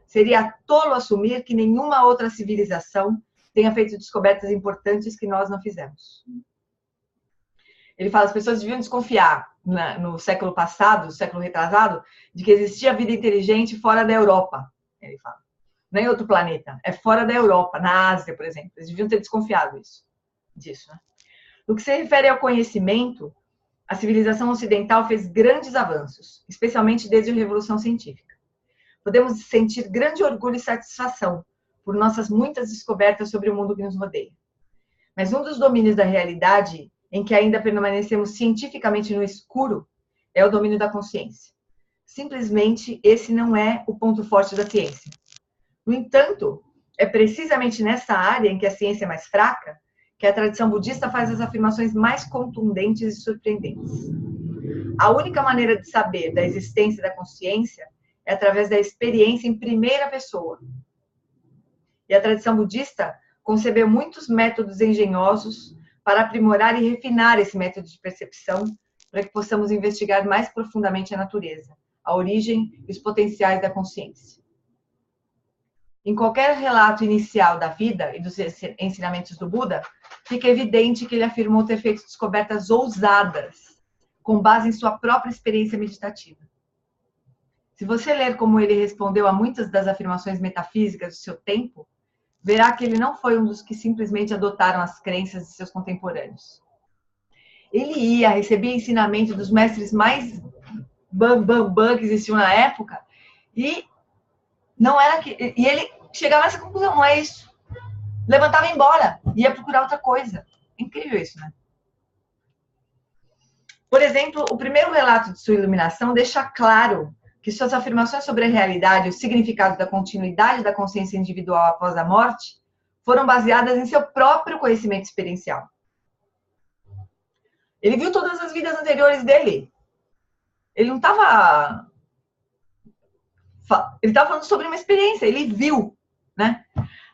S3: seria tolo assumir que nenhuma outra civilização tenha feito descobertas importantes que nós não fizemos. Ele fala, as pessoas deviam desconfiar no século passado, século retrasado, de que existia vida inteligente fora da Europa. Ele fala. Não em outro planeta, é fora da Europa, na Ásia, por exemplo. Eles deviam ter desconfiado disso. Né? No que se refere ao conhecimento, a civilização ocidental fez grandes avanços, especialmente desde a Revolução Científica. Podemos sentir grande orgulho e satisfação por nossas muitas descobertas sobre o mundo que nos rodeia. Mas um dos domínios da realidade em que ainda permanecemos cientificamente no escuro é o domínio da consciência. Simplesmente, esse não é o ponto forte da ciência. No entanto, é precisamente nessa área em que a ciência é mais fraca que a tradição budista faz as afirmações mais contundentes e surpreendentes. A única maneira de saber da existência da consciência é através da experiência em primeira pessoa. E a tradição budista concebeu muitos métodos engenhosos para aprimorar e refinar esse método de percepção para que possamos investigar mais profundamente a natureza, a origem e os potenciais da consciência. Em qualquer relato inicial da vida e dos ensinamentos do Buda, fica evidente que ele afirmou ter feito descobertas ousadas, com base em sua própria experiência meditativa. Se você ler como ele respondeu a muitas das afirmações metafísicas do seu tempo, verá que ele não foi um dos que simplesmente adotaram as crenças de seus contemporâneos. Ele recebia ensinamento dos mestres mais que existiam na época, e ele chegava nessa conclusão, não é isso. Levantava e ia embora, ia procurar outra coisa. Incrível isso, né? Por exemplo, o primeiro relato de sua iluminação deixa claro que suas afirmações sobre a realidade e o significado da continuidade da consciência individual após a morte foram baseadas em seu próprio conhecimento experiencial. Ele viu todas as vidas anteriores dele. Ele não estava... Ele estava falando sobre uma experiência, ele viu, né?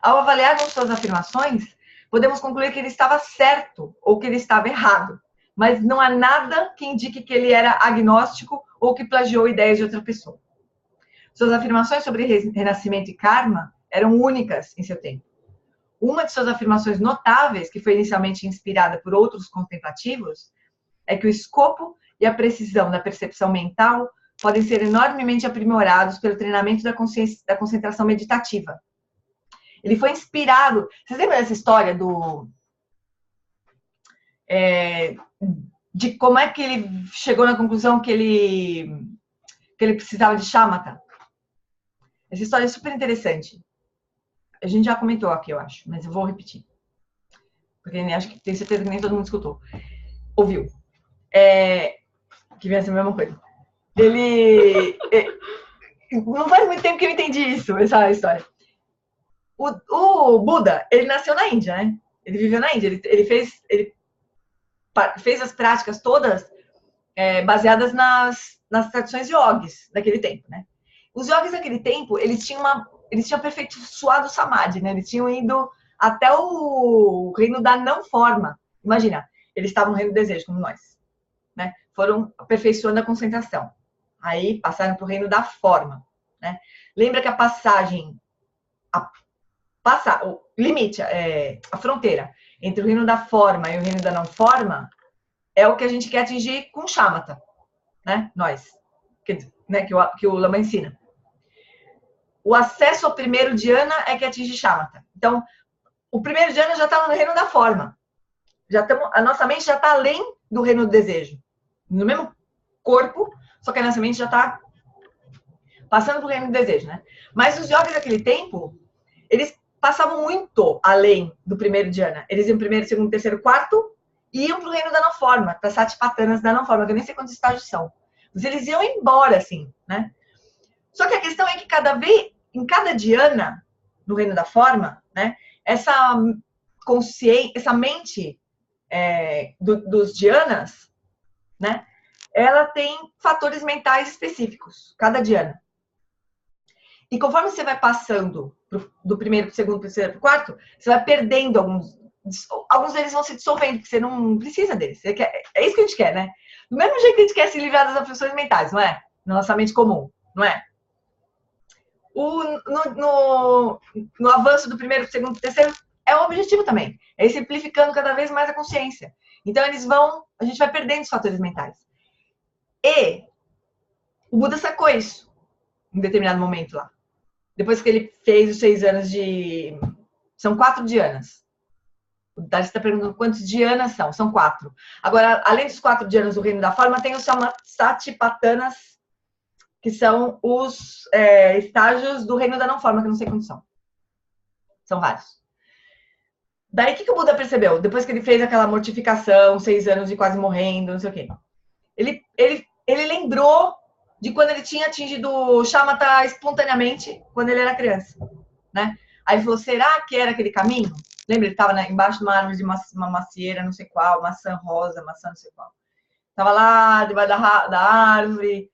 S3: Ao avaliarmos suas afirmações, podemos concluir que ele estava certo ou que ele estava errado, mas não há nada que indique que ele era agnóstico ou que plagiou ideias de outra pessoa. Suas afirmações sobre renascimento e karma eram únicas em seu tempo. Uma de suas afirmações notáveis, que foi inicialmente inspirada por outros contemplativos, é que o escopo e a precisão da percepção mental podem ser enormemente aprimorados pelo treinamento da concentração meditativa. Ele foi inspirado... Vocês lembram dessa história de como é que ele chegou na conclusão que ele precisava de shamatha? Essa história é super interessante. A gente já comentou aqui, eu acho, mas eu vou repetir. Porque acho que tenho certeza que nem todo mundo escutou. Ouviu. Que vem a ser a mesma coisa. Não faz muito tempo que eu entendi essa história. O Buda, ele nasceu na Índia, né? Ele viveu na Índia. Ele fez as práticas todas baseadas nas tradições yogis daquele tempo, né? Os yogis daquele tempo, eles tinham aperfeiçoado o samadhi, né? Eles tinham ido até o reino da não forma. Imagina, eles estavam no reino do desejo, como nós, né? Foram aperfeiçoando a concentração. Aí passaram para o reino da forma, né? Lembra que a passagem, o limite, a fronteira entre o reino da forma e o reino da não forma é o que a gente quer atingir com shamatha, né? Nós, né? Que o Lama ensina. O acesso ao primeiro dhyana é que atinge shamatha. Então, o primeiro dhyana já está no reino da forma. A nossa mente já está além do reino do desejo. No mesmo corpo, só que a nossa mente já está passando para o reino do desejo, né? Mas os yogis daquele tempo, eles passavam muito além do primeiro dhyana. Eles iam primeiro, segundo, terceiro, quarto e iam para o reino da não forma, para satipathanas da não forma, que eu nem sei quantos estágios são. Mas eles iam embora, assim, né? Só que a questão é que em cada dhyana, no reino da forma, né? Essa consciência, essa mente dos dhyanas, né? Ela tem fatores mentais específicos, cada dhyana. E conforme você vai passando do primeiro para o segundo, para o terceiro, para o quarto, você vai perdendo alguns deles vão se dissolvendo, porque você não precisa deles. É isso que a gente quer, né? Do mesmo jeito que a gente quer se livrar das aflições mentais, não é? Na nossa mente comum, não é? No avanço do primeiro, segundo, terceiro, é o objetivo também. É ir simplificando cada vez mais a consciência. Então, a gente vai perdendo os fatores mentais. E o Buda sacou isso em determinado momento lá. Depois que ele fez os 6 anos de... São 4 dhyanas. O Darcy está perguntando quantos dhyanas são. São 4. Agora, além dos 4 dhyanas do reino da forma, tem os satipathanas, que são os estágios do reino da não forma, que eu não sei quantos são. São vários. Daí, o que o Buda percebeu? Depois que ele fez aquela mortificação, 6 anos de quase morrendo, não sei o quê. Ele lembrou de quando ele tinha atingido o shamatha espontaneamente, quando ele era criança, né? Aí ele falou, será que era aquele caminho? Lembra? Ele estava embaixo de uma árvore de uma macieira, não sei qual, maçã rosa, maçã não sei qual. Tava lá, debaixo da árvore,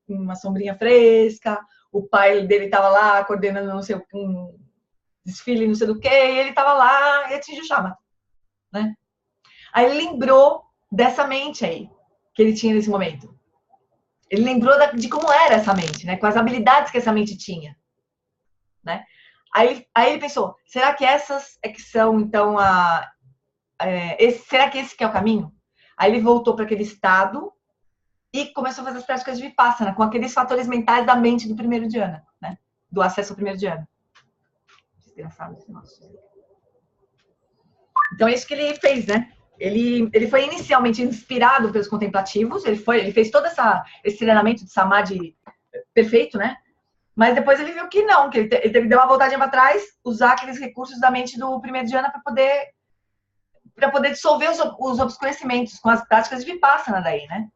S3: uma sombrinha fresca, o pai dele estava lá, coordenando não sei, um desfile, não sei do que, e ele estava lá e atingiu o shamatha, né? Aí ele lembrou dessa mente aí, que ele tinha nesse momento. Ele lembrou de como era essa mente, né? Com as habilidades que essa mente tinha, né? Aí ele pensou, será que essas é que são, então, será que esse que é o caminho? Aí ele voltou para aquele estado e começou a fazer as práticas de Vipassana, com aqueles fatores mentais da mente do primeiro dhyana, né? Do acesso ao primeiro dhyana. Desgraçado esse nosso. Então é isso que ele fez, né? Ele foi inicialmente inspirado pelos contemplativos, ele fez todo esse treinamento de samadhi perfeito, né? Mas depois ele viu que não, que ele teve que dar uma voltadinha para trás, usar aqueles recursos da mente do primeiro dhyana para poder dissolver os obscurecimentos com as práticas de Vipassana daí, né?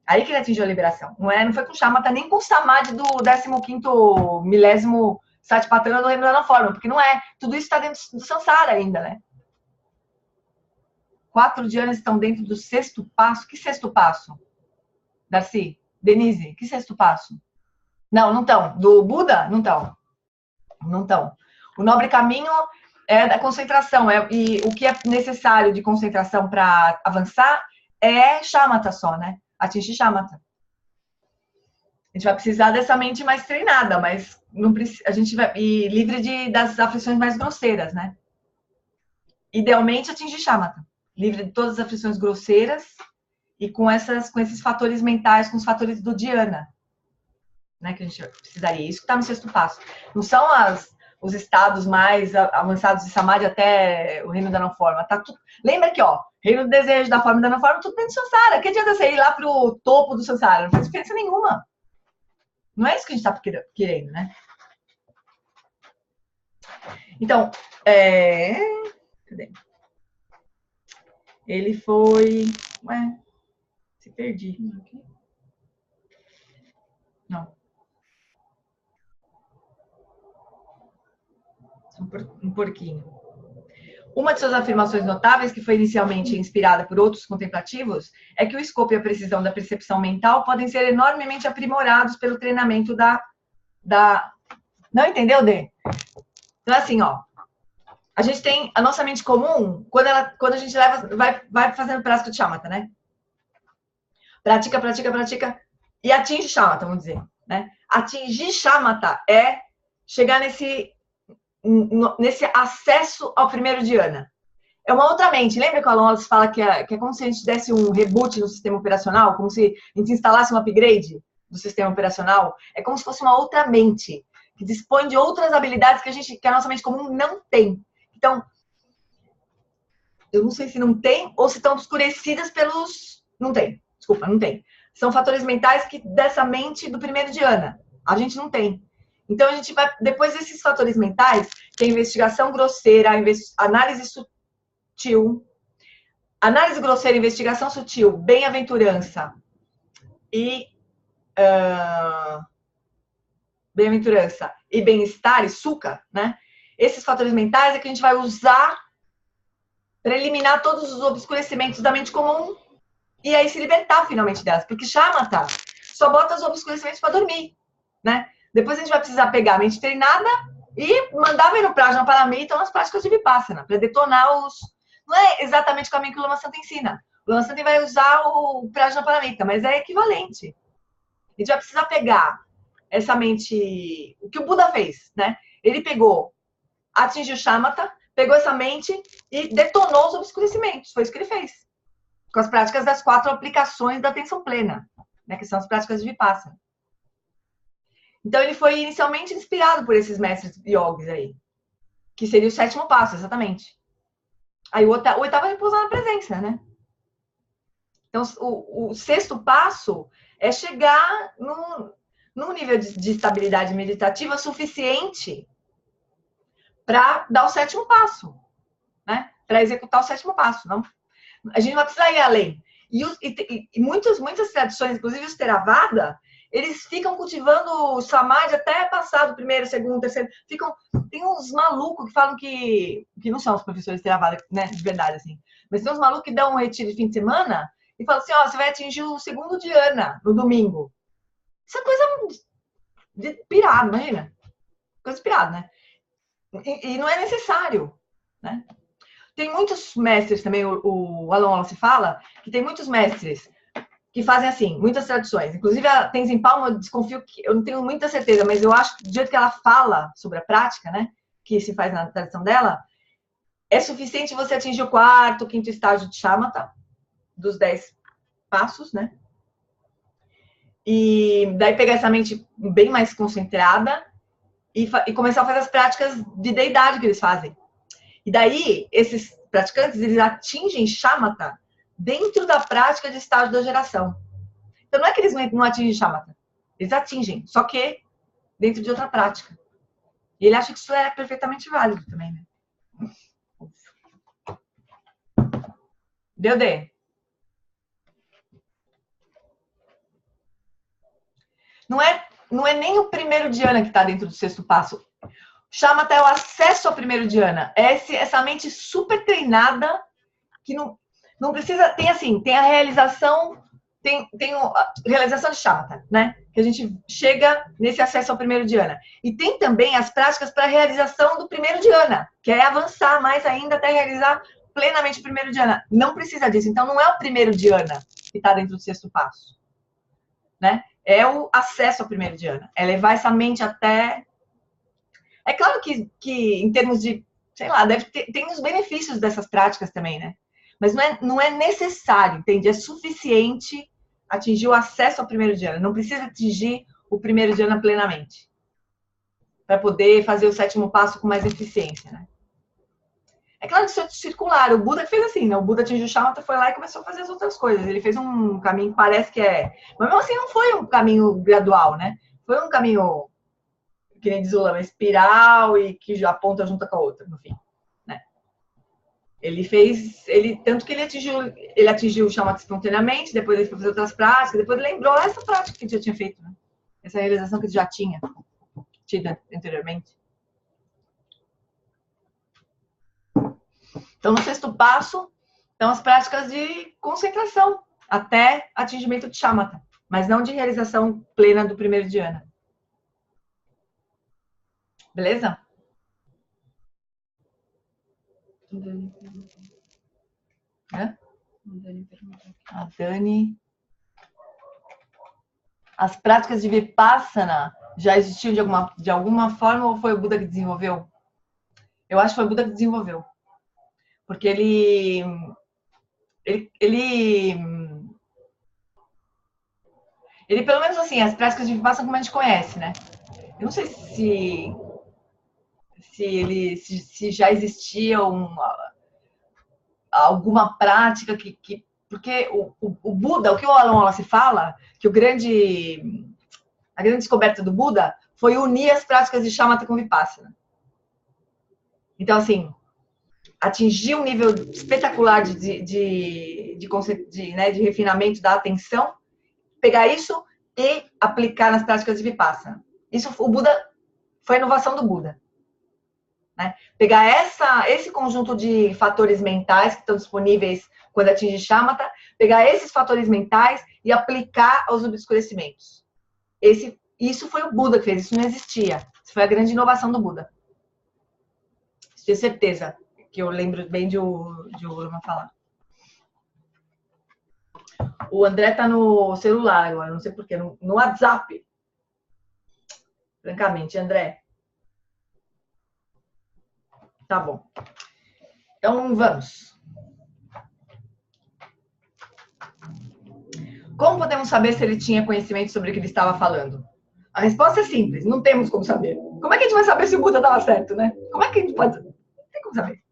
S3: Aí que ele atingiu a liberação. Não foi com shamatha, nem com o samadhi do 15º milésimo satipatthana do reino da forma, porque não é. Tudo isso está dentro do samsara ainda, né? 4 dhyanas estão dentro do 6º passo. Que 6º passo? Darcy? Denise? Que 6º passo? Não estão. Do Buda? Não estão. Não estão. O nobre caminho é da concentração. E o que é necessário de concentração para avançar é shamatha só, né? Atingir shamatha. A gente vai precisar dessa mente mais treinada, mas não precisa, a gente vai e livre das aflições mais grosseiras, né? Idealmente atingir shamatha, livre de todas as aflições grosseiras e com esses fatores mentais, com os fatores do dhyana, né? Que a gente precisaria. Isso que está no 6º passo. Não são os estados mais avançados de samadhi até o reino da não forma. Tá tudo... Lembra aqui, ó, reino do desejo, da forma e da não forma, tudo dentro do samsara. Que adianta você ir lá pro topo do samsara? Não faz diferença nenhuma. Não é isso que a gente está querendo, né? Então, cadê? Ele foi... Ué, se perdi. Não. Um porquinho. Uma de suas afirmações notáveis, que foi inicialmente inspirada por outros contemplativos, é que o escopo e a precisão da percepção mental podem ser enormemente aprimorados pelo treinamento da... Não entendeu, Dê? Então, assim, ó, a gente tem a nossa mente comum, quando a gente vai fazendo prática de shamatha, né? Pratica, e atinge shamatha, vamos dizer, né? Atingir shamatha é chegar nesse acesso ao primeiro dhyana. É uma outra mente. Lembra que o Alan Wallace fala que é como se a gente desse um reboot no sistema operacional? Como se a gente instalasse um upgrade do sistema operacional? É como se fosse uma outra mente, que dispõe de outras habilidades que a nossa mente comum não tem. Então, eu não sei se não tem ou se estão obscurecidas pelos... Não tem. Desculpa, não tem. São fatores mentais dessa mente do primeiro dhyana. A gente não tem. Então, a gente vai... Depois desses fatores mentais, que é a investigação grosseira, análise sutil, análise grosseira, investigação sutil, bem-aventurança e bem-aventurança e bem-estar e sukha, né? Esses fatores mentais é que a gente vai usar para eliminar todos os obscurecimentos da mente comum e aí se libertar finalmente delas, porque shamatha só bota os obscurecimentos para dormir, né? Depois a gente vai precisar pegar a mente treinada e mandar vir no Prajnaparamita ou nas práticas de Vipassana, para detonar os... Não é exatamente o caminho que o Lama Santa ensina. O Lama Santa vai usar o Prajnaparamita, mas é equivalente. A gente vai precisar pegar essa mente... O que o Buda fez, né? Ele pegou, atingiu shamatha, pegou essa mente e detonou os obscurecimentos. Foi isso que ele fez. Com as práticas das 4 aplicações da atenção plena, né? Que são as práticas de Vipassana. Então, ele foi inicialmente inspirado por esses mestres yogis aí. Que seria o 7º passo, exatamente. Aí o oitavo é repousar na presença, né? Então, o 6º passo é chegar num nível de estabilidade meditativa suficiente para dar o 7º passo, né? Para executar o 7º passo. Não? A gente vai precisar ir além. E muitas tradições, inclusive os Theravada, eles ficam cultivando o Samadhi até passar do 1º, 2º, 3º. Tem uns malucos que falam que não são os professores Theravada, né? De verdade, assim. Mas tem uns malucos que dão um retiro de fim de semana e falam assim, ó, você vai atingir o 2º dhyana no domingo. Isso é coisa de pirado, imagina. Coisa de pirado, né? E não é necessário, né? Tem muitos mestres também, o Alan Wallace fala, que tem muitos mestres que fazem assim, muitas tradições. Inclusive, a Tenzin Palmo, eu desconfio que... Eu não tenho muita certeza, mas eu acho que do jeito que ela fala sobre a prática, né? Que se faz na tradição dela, é suficiente você atingir o 4º, 5º estágio de shamatha, dos 10 passos, né? E daí pegar essa mente bem mais concentrada e começar a fazer as práticas de deidade que eles fazem. E daí, esses praticantes, eles atingem shamatha dentro da prática de estágio da geração. Então, não é que eles não atingem shamatha. Eles atingem, só que dentro de outra prática. E ele acha que isso é perfeitamente válido também, né? Deu, Dê? Não é nem o 1º dhyana que está dentro do 6º passo. Shamatha é o acesso ao 1º dhyana. É essa mente super treinada que não precisa... Tem assim, tem a realização... Tem a realização de shamatha, né? Que a gente chega nesse acesso ao 1º dhyana. E tem também as práticas para a realização do 1º dhyana, que é avançar mais ainda até realizar plenamente o 1º dhyana. Não precisa disso. Então, não é o 1º dhyana que está dentro do 6º passo, né? É o acesso ao 1º dhyana. É levar essa mente até... É claro que em termos de, sei lá, tem os benefícios dessas práticas também, né? Mas não é necessário, entende? É suficiente atingir o acesso ao 1º dhyana. Não precisa atingir o 1º dhyana plenamente. Para poder fazer o 7º passo com mais eficiência, né? É claro que isso é circular. O Buda fez assim, né? O Buda atingiu o shamatha, foi lá e começou a fazer as outras coisas. Ele fez um caminho que parece que é... Mas mesmo assim não foi um caminho gradual, né? Foi um caminho... que nem diz o Lama, espiral e que a ponta junta com a outra, no fim, né? Tanto que ele atingiu o shamatha espontaneamente, depois ele foi fazer outras práticas, depois ele lembrou essa prática que ele já tinha feito, né? Essa realização que ele já tinha tido anteriormente. Então, no sexto passo, estão as práticas de concentração até atingimento de shamatha, mas não de realização plena do primeiro dhyana. Beleza? Hã? A Dani. As práticas de Vipassana já existiam de alguma forma ou foi o Buda que desenvolveu? Eu acho que foi o Buda que desenvolveu. Porque ele pelo menos assim, as práticas de Vipassana como a gente conhece, né? Eu não sei se já existia alguma prática porque o Buda, o que o Alan Wallace fala, que a grande descoberta do Buda foi unir as práticas de Shamatha com Vipassana. Então, assim, atingir um nível espetacular de refinamento da atenção, pegar isso e aplicar nas práticas de Vipassana. Isso, o Buda, foi a inovação do Buda. Né? Pegar esse conjunto de fatores mentais que estão disponíveis quando atinge Shamatha, pegar esses fatores mentais e aplicar aos obscurecimentos. Isso foi o Buda que fez, isso não existia. Isso foi a grande inovação do Buda. Tenho certeza que eu lembro bem de Urma falar. O André tá no celular, eu não sei porquê, no WhatsApp. Francamente, André. Tá bom. Então, vamos. Como podemos saber se ele tinha conhecimento sobre o que ele estava falando? A resposta é simples, não temos como saber. Como é que a gente vai saber se o Buda estava certo, né? Como é que a gente pode... Não tem como saber.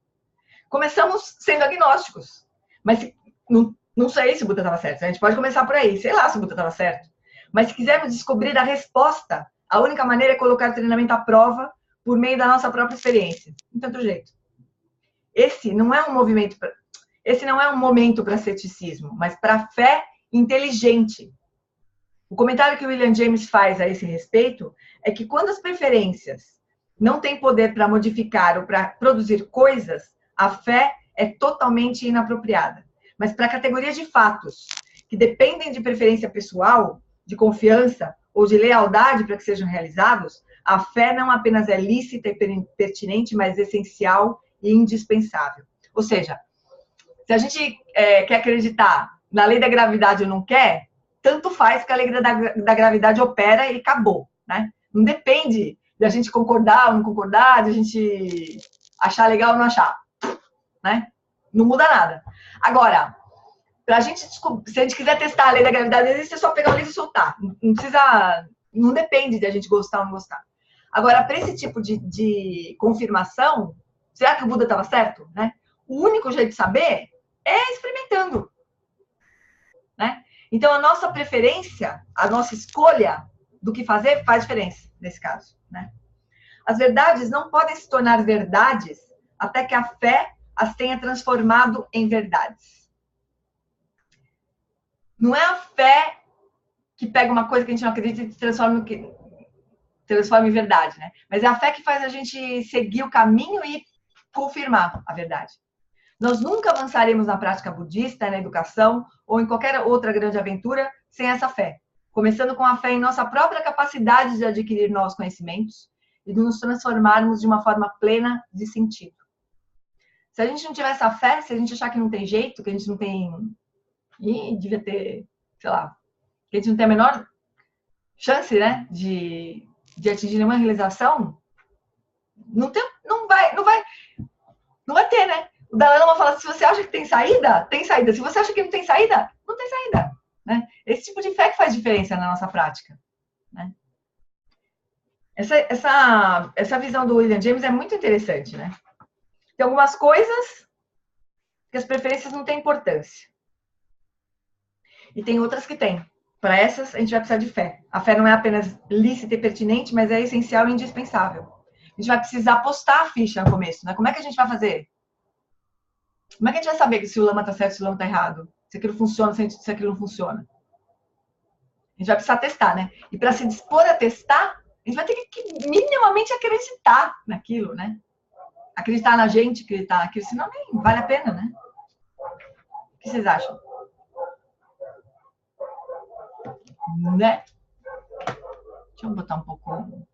S3: Começamos sendo agnósticos. Mas não sei se o Buda estava certo. A gente pode começar por aí. Sei lá se o Buda estava certo. Mas se quisermos descobrir a resposta, a única maneira é colocar o treinamento à prova por meio da nossa própria experiência. Não tem outro jeito. Esse não é um momento para ceticismo, mas para fé inteligente. O comentário que o William James faz a esse respeito é que quando as preferências não têm poder para modificar ou para produzir coisas, a fé é totalmente inapropriada. Mas para categorias de fatos que dependem de preferência pessoal, de confiança ou de lealdade para que sejam realizados, a fé não apenas é lícita e pertinente, mas essencial e indispensável. Ou seja, se a gente quer acreditar na lei da gravidade ou não quer, tanto faz que a lei da gravidade opera e acabou, né? Não depende de a gente concordar ou não concordar, de a gente achar legal ou não achar, né? Não muda nada. Agora, pra gente se a gente quiser testar a lei da gravidade, é só pegar o livro e soltar. Não depende de a gente gostar ou não gostar. Agora, para esse tipo de confirmação, será que o Buda estava certo, né? O único jeito de saber é experimentando, né? Então, a nossa preferência, a nossa escolha do que fazer faz diferença nesse caso, né? As verdades não podem se tornar verdades até que a fé as tenha transformado em verdades. Não é a fé que pega uma coisa que a gente não acredita e transforma em verdade, né? Mas é a fé que faz a gente seguir o caminho e confirmar a verdade. Nós nunca avançaremos na prática budista, na educação ou em qualquer outra grande aventura sem essa fé. Começando com a fé em nossa própria capacidade de adquirir novos conhecimentos e de nos transformarmos de uma forma plena de sentido. Se a gente não tiver essa fé, se a gente achar que não tem jeito, que a gente não tem... E devia ter, sei lá, que a gente não tem a menor chance, né, de atingir nenhuma realização, não vai ter, né? O Dalai Lama fala, se você acha que tem saída, tem saída. Se você acha que não tem saída, não tem saída, né? Esse tipo de fé que faz diferença na nossa prática, né? Essa visão do William James é muito interessante, né? Tem algumas coisas que as preferências não têm importância. E tem outras que têm. Para essas, a gente vai precisar de fé. A fé não é apenas lícita e pertinente, mas é essencial e indispensável. A gente vai precisar postar a ficha no começo, né? Como é que a gente vai fazer? Como é que a gente vai saber se o lama está certo, se o lama está errado? Se aquilo funciona, se aquilo não funciona? A gente vai precisar testar, né? E para se dispor a testar, a gente vai ter que minimamente acreditar naquilo, né? acreditar na gente, acreditar naquilo, senão nem vale a pena, né? O que vocês acham? Né? Deixa eu botar um pouco...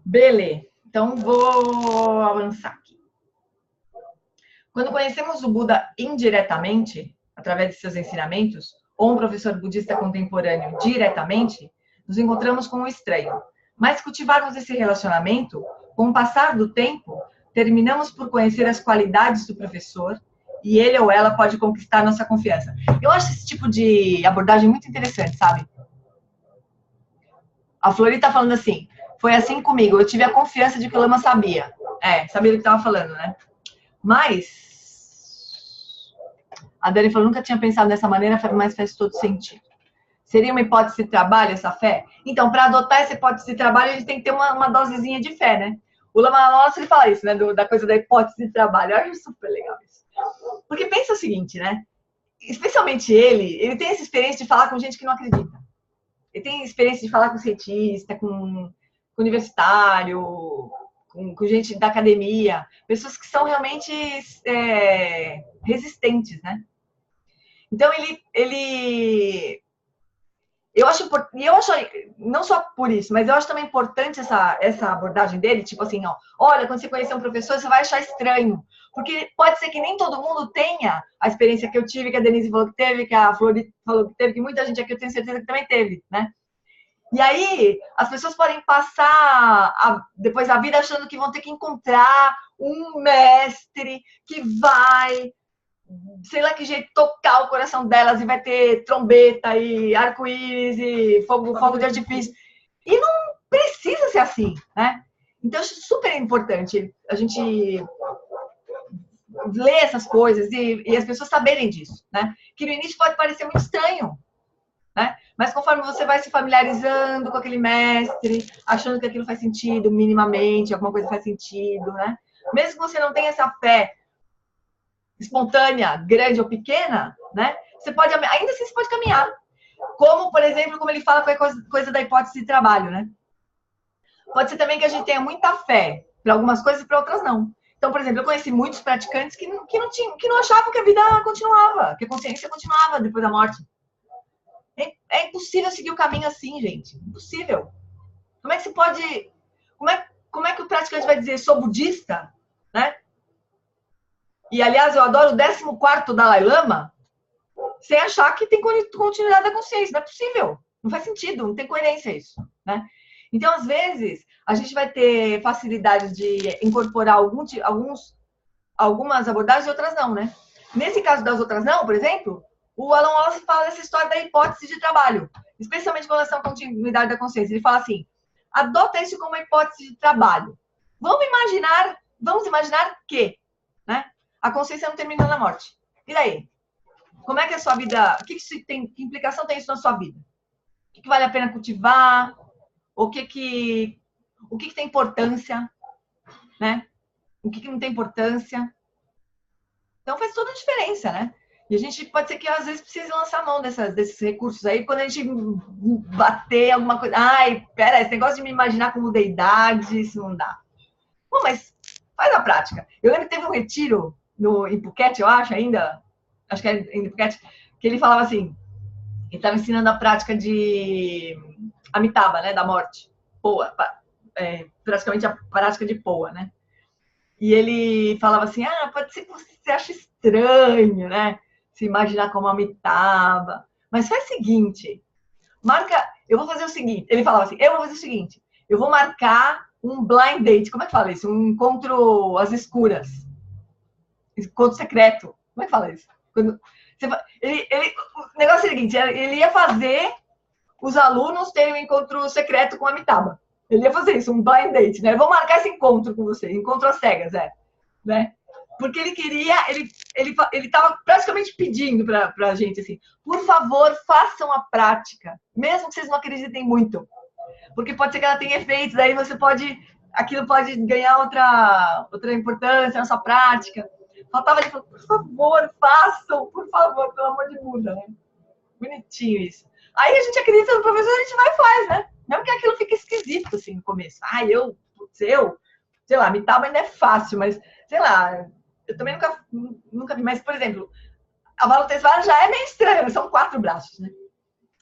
S3: Beleza. Então, vou avançar aqui. Quando conhecemos o Buda indiretamente, através de seus ensinamentos, ou um professor budista contemporâneo diretamente, nos encontramos com um estranho. Mas se cultivarmos esse relacionamento, com o passar do tempo, terminamos por conhecer as qualidades do professor e ele ou ela pode conquistar nossa confiança. Eu acho esse tipo de abordagem muito interessante, sabe? A Flori tá falando assim, foi assim comigo, eu tive a confiança de que o Lama sabia. Sabia do que estava falando, né? Mas a Dani falou, nunca tinha pensado dessa maneira, mas faz todo sentido. Seria uma hipótese de trabalho essa fé? Então, para adotar essa hipótese de trabalho, a gente tem que ter uma dosezinha de fé, né? O Lama Nossa, ele fala isso, né? Da coisa da hipótese de trabalho. Eu acho super legal isso. Porque pensa o seguinte, né? Especialmente ele tem essa experiência de falar com gente que não acredita. Ele tem experiência de falar com cientista, com universitário, com gente da academia, pessoas que são realmente resistentes, né? Então, eu acho, não só por isso, mas eu acho também importante essa abordagem dele, tipo assim, ó, olha, quando você conhecer um professor, você vai achar estranho, porque pode ser que nem todo mundo tenha a experiência que eu tive, que a Denise falou que teve, que a Flori falou que teve, que muita gente aqui eu tenho certeza que também teve, né? E aí, as pessoas podem passar depois da vida achando que vão ter que encontrar um mestre que vai, sei lá que jeito, tocar o coração delas e vai ter trombeta e arco-íris e fogo de artifício. E não precisa ser assim, né? Então, eu acho super importante a gente ler essas coisas e as pessoas saberem disso, né? Que no início pode parecer muito estranho, né? Mas conforme você vai se familiarizando com aquele mestre, achando que aquilo faz sentido minimamente, alguma coisa faz sentido, né? Mesmo que você não tenha essa fé espontânea, grande ou pequena, né? Você pode, ainda assim, você pode caminhar. Como, por exemplo, como ele fala com a coisa da hipótese de trabalho, né? Pode ser também que a gente tenha muita fé para algumas coisas e para outras não. Então, por exemplo, eu conheci muitos praticantes que não achavam que a vida continuava, que a consciência continuava depois da morte. É impossível seguir o caminho assim, gente. Impossível. Como é que se pode... Como é que o praticante vai dizer, sou budista, né? E, aliás, eu adoro o 14º Dalai Lama, sem achar que tem continuidade da consciência. Não é possível. Não faz sentido, não tem coerência isso, né? Então, às vezes, a gente vai ter facilidade de incorporar algumas abordagens e outras não, né? Nesse caso das outras não, por exemplo, o Alan Wallace fala dessa história da hipótese de trabalho, especialmente com relação à continuidade da consciência. Ele fala assim, adota isso como uma hipótese de trabalho. Vamos imaginar que, né, a consciência não terminou na morte. E daí? Como é que a sua vida... Que implicação tem isso na sua vida? O que vale a pena cultivar? O que tem importância? Né? O que não tem importância? Então faz toda a diferença, né? E a gente pode ser que às vezes precise lançar a mão desses recursos aí, quando a gente bater alguma coisa. Ai, pera, esse negócio de me imaginar como deidade, isso não dá. Bom, mas faz a prática. Eu lembro que teve um retiro em Phuket, eu acho ainda, acho que era em Phuket, que ele falava assim, ele estava ensinando a prática de Amitabha, né, da morte. Poa, praticamente a prática de Poa, né? E ele falava assim, pode ser que você ache estranho, né? Se imaginar como Amitabha. Mas faz o seguinte, eu vou fazer o seguinte, ele falava assim, eu vou fazer o seguinte, eu vou marcar um blind date, como é que fala isso? Um encontro às escuras. Encontro secreto. Como é que fala isso? O negócio é o seguinte, ele ia fazer os alunos terem um encontro secreto com a Amitabha. Ele ia fazer isso, um blind date, né? Eu vou marcar esse encontro com você, encontro às cegas, né? Porque ele queria, ele estava praticamente pedindo para a gente assim, por favor, façam a prática, mesmo que vocês não acreditem muito, porque pode ser que ela tenha efeitos, aí aquilo pode ganhar outra importância na sua prática. Faltava ele falar, por favor, façam, por favor, pelo amor de Buda, né? Bonitinho isso. Aí a gente acredita no professor, a gente vai e faz, né? Não que aquilo fique esquisito, assim, no começo. Eu, sei lá, Mitaba ainda é fácil, mas, sei lá, eu também nunca vi. Mas, por exemplo, a Valotesvara já é meio estranha, são 4 braços, né?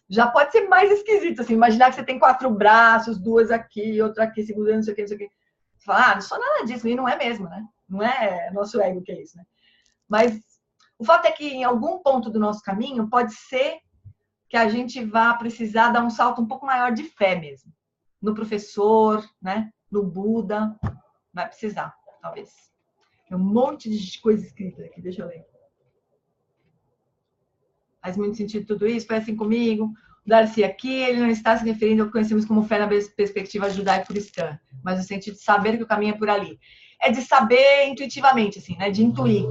S3: Já pode ser mais esquisito, assim, imaginar que você tem 4 braços, 2 aqui, outra aqui, segurando, não sei o que, não sei o que. Você fala, não sou nada disso, e não é mesmo, né? Não é nosso ego que é isso, né? Mas o fato é que em algum ponto do nosso caminho pode ser que a gente vá precisar dar um salto um pouco maior de fé mesmo. No professor, né? No Buda. Vai precisar, talvez. Tem um monte de coisa escrita aqui, deixa eu ler. Faz muito sentido tudo isso, foi assim comigo. O Darcy aqui, ele não está se referindo ao que conhecemos como fé na perspectiva judaico-cristã, mas no sentido de saber que o caminho é por ali. É de saber intuitivamente, assim, né? De intuir.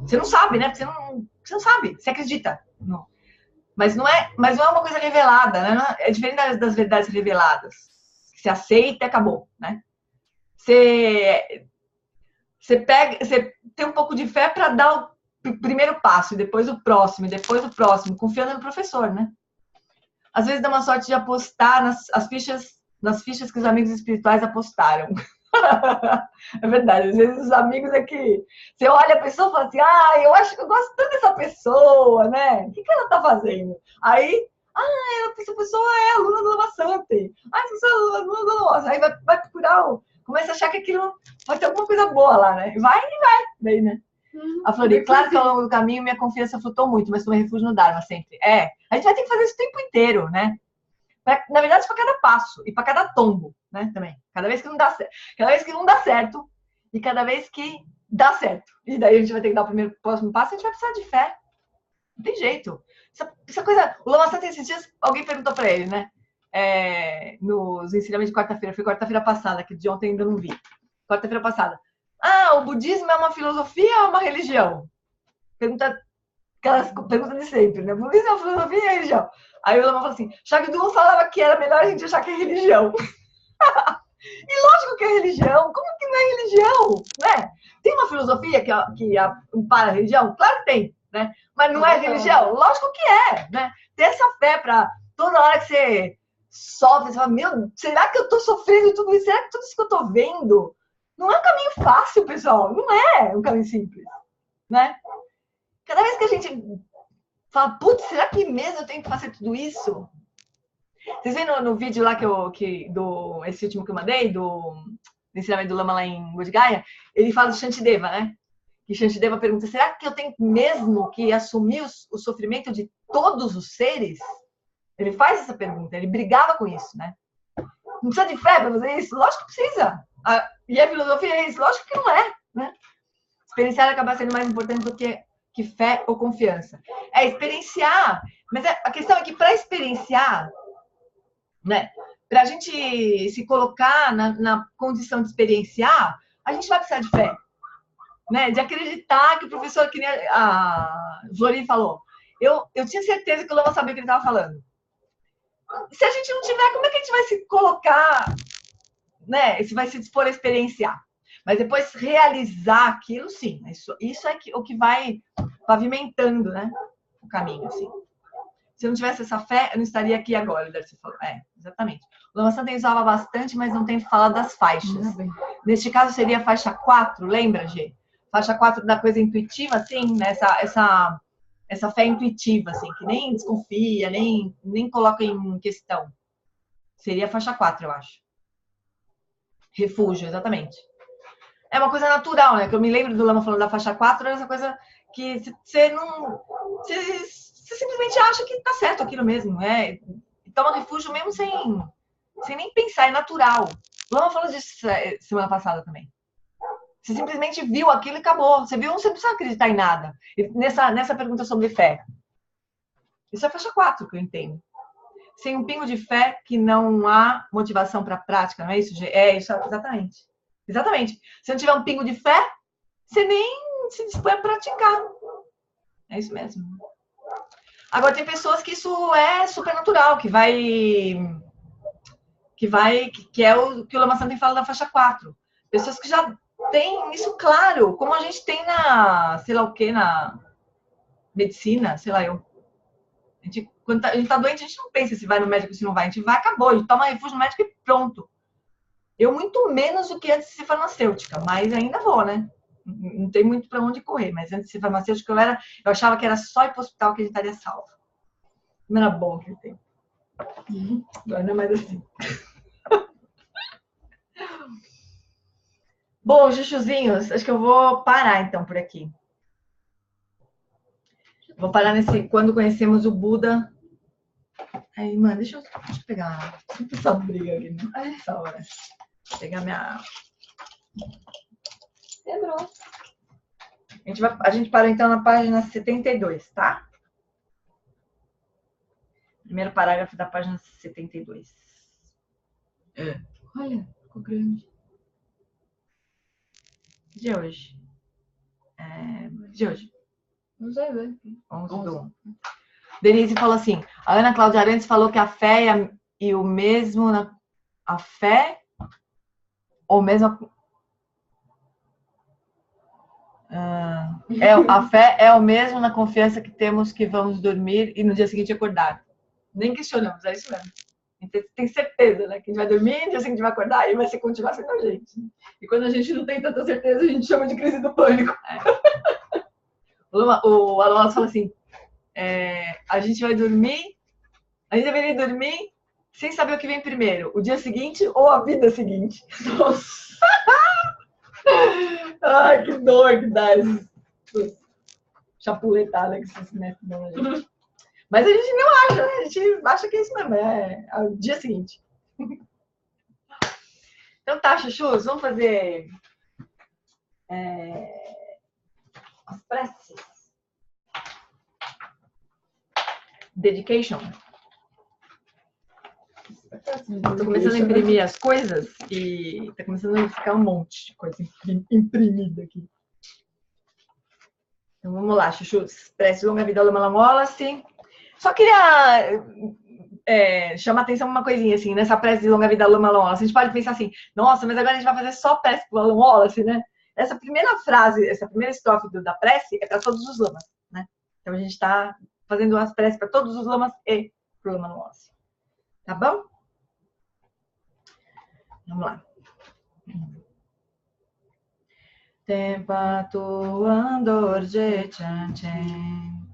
S3: Você não sabe, né? Você não sabe, você acredita. Não. Mas não é uma coisa revelada, né? É diferente das verdades reveladas. Você aceita e acabou, né? Você tem um pouco de fé para dar o primeiro passo, e depois o próximo, confiando no professor, né? Às vezes dá uma sorte de apostar nas fichas que os amigos espirituais apostaram. É verdade, às vezes os amigos é que você olha a pessoa e fala assim, eu acho que eu gosto tanto dessa pessoa, né? O que ela tá fazendo? Aí, essa pessoa é aluna do Lama Santi. Essa pessoa é aluna do Lama. Aí vai procurar, começa a achar que aquilo vai ter alguma coisa boa lá, né? Vai, daí, né? A Flori, claro que ao longo do caminho minha confiança flutou muito, mas tomei refúgio no Dharma sempre. A gente vai ter que fazer isso o tempo inteiro, né? Na verdade, para cada passo e para cada tombo, né? Também. Cada vez que não dá certo. Cada vez que não dá certo e cada vez que dá certo. E daí a gente vai ter que dar o próximo passo, a gente vai precisar de fé. Não tem jeito. Essa coisa. O Lama Santi, esses dias, alguém perguntou para ele, né? Nos ensinamentos de quarta-feira. Foi quarta-feira passada, que de ontem ainda não vi. Quarta-feira passada. O budismo é uma filosofia ou uma religião? Aquelas perguntas de sempre, né? O budismo é uma filosofia ou religião? Aí o Lama falou assim, Shakdum falava que era melhor a gente achar que é religião. E lógico que é religião. Como que não é religião? Né? Tem uma filosofia que ampara a religião? Claro que tem, né? Mas não é religião? Lógico que é, né? Ter essa fé para toda hora que você sofre, você fala, será que eu tô sofrendo tudo isso? Será que tudo isso que eu tô vendo? Não é um caminho fácil, pessoal. Não é um caminho simples, né? Cada vez que a gente fala, putz, será que mesmo eu tenho que fazer tudo isso? Vocês viram no vídeo lá esse último que eu mandei, do ensinamento do Lama lá em Bodh Gaya, ele fala do Shantideva, né? E Shantideva pergunta, será que eu tenho mesmo que assumir o sofrimento de todos os seres? Ele faz essa pergunta, ele brigava com isso, né? Não precisa de fé para fazer isso? Lógico que precisa. E a filosofia é isso? Lógico que não é, né? Experienciar acaba sendo mais importante do que fé ou confiança. Experienciar. Mas a questão é que para experienciar, né? Para a gente se colocar na condição de experienciar, a gente vai precisar de fé, né? De acreditar que o professor, que a Flori falou, eu tinha certeza que o Lama sabia o que ele estava falando. Se a gente não tiver, como é que a gente vai se colocar, né? Se vai se dispor a experienciar? Mas depois realizar aquilo, sim. Isso é o que vai pavimentando, né? O caminho, assim. Se eu não tivesse essa fé, eu não estaria aqui agora, o Darcy falou. Exatamente. O Lama Santi usava bastante, mas não tem falado das faixas. Neste caso, seria a faixa 4, lembra, Gê? Faixa 4 da coisa intuitiva, assim, né? Essa fé intuitiva, assim, que nem desconfia, nem coloca em questão. Seria a faixa 4, eu acho. Refúgio, exatamente. É uma coisa natural, né? Que eu me lembro do Lama falando da faixa 4, era essa coisa que você não... Você simplesmente acha que tá certo aquilo mesmo, né? E toma refúgio mesmo sem nem pensar, é natural. O Lama falou disso semana passada também. Você simplesmente viu aquilo e acabou. Você viu, você não precisa acreditar em nada. E nessa pergunta sobre fé. Isso é a faixa 4 que eu entendo. Sem um pingo de fé que não há motivação para a prática, não é isso? Isso, exatamente. Exatamente. Se não tiver um pingo de fé, você nem se dispõe a praticar. É isso mesmo. Agora, tem pessoas que isso é supernatural, que é o que o Lama Santi fala da faixa 4. Pessoas que já têm isso claro, como a gente tem sei lá o que, na medicina, sei lá eu. Quando a gente tá doente, a gente não pensa se vai no médico ou se não vai. A gente vai, acabou. A gente toma refúgio no médico e pronto. Eu muito menos do que antes de ser farmacêutica, mas ainda vou, né? Não tem muito para onde correr. Mas antes de ser farmacêutica, eu achava que era só ir para o hospital que a gente estaria salvo. Não era bom aquele tempo. Agora não é mais assim. Bom, Chuchuzinhos, acho que eu vou parar então por aqui. Vou parar nesse quando conhecemos o Buda. Aí, mano, deixa eu pegar. Sempre essa briga aqui, né? A essa hora. Vou pegar minha.
S4: Lembrou.
S3: A gente parou então na página 72, tá? Primeiro parágrafo da página 72.
S4: Olha, ficou grande.
S3: De hoje. De hoje.
S4: Não sei ver.
S3: 11/1. Denise falou assim, a Ana Cláudia Arantes falou que a fé e o mesmo a fé ou mesmo a fé é o mesmo na confiança que temos que vamos dormir e no dia seguinte acordar. Nem questionamos, é isso mesmo. A gente tem certeza, né? Que a gente vai dormir, no dia seguinte vai acordar e vai se continuar sendo a gente. E quando a gente não tem tanta certeza, a gente chama de crise do pânico. O Alonso fala assim, a gente vai dormir, a gente deveria dormir sem saber o que vem primeiro, o dia seguinte ou a vida seguinte. Nossa! Ai, que dor que dá essas chapuletadas que vocês metem na gente. Mas a gente não acha, né? A gente acha que é isso mesmo, é o dia seguinte. Então tá, chuchus, vamos fazer as preces. Dedication. Estou começando a imprimir as coisas e está começando a ficar um monte de coisa imprimida aqui. Então vamos lá, chuchus. Prece longa vida, Lama Wallace. Só queria chamar atenção uma coisinha assim, nessa prece de longa vida, Lama Wallace. A gente pode pensar assim, nossa, mas agora a gente vai fazer só prece para o Alan Wallace, né? Essa primeira frase, essa primeira estrofe da prece é para todos os lamas, né? Então a gente está fazendo as preces para todos os lamas e para o Lama Wallace. Tá bom? Vamos lá. Tempa tuando je chanchen,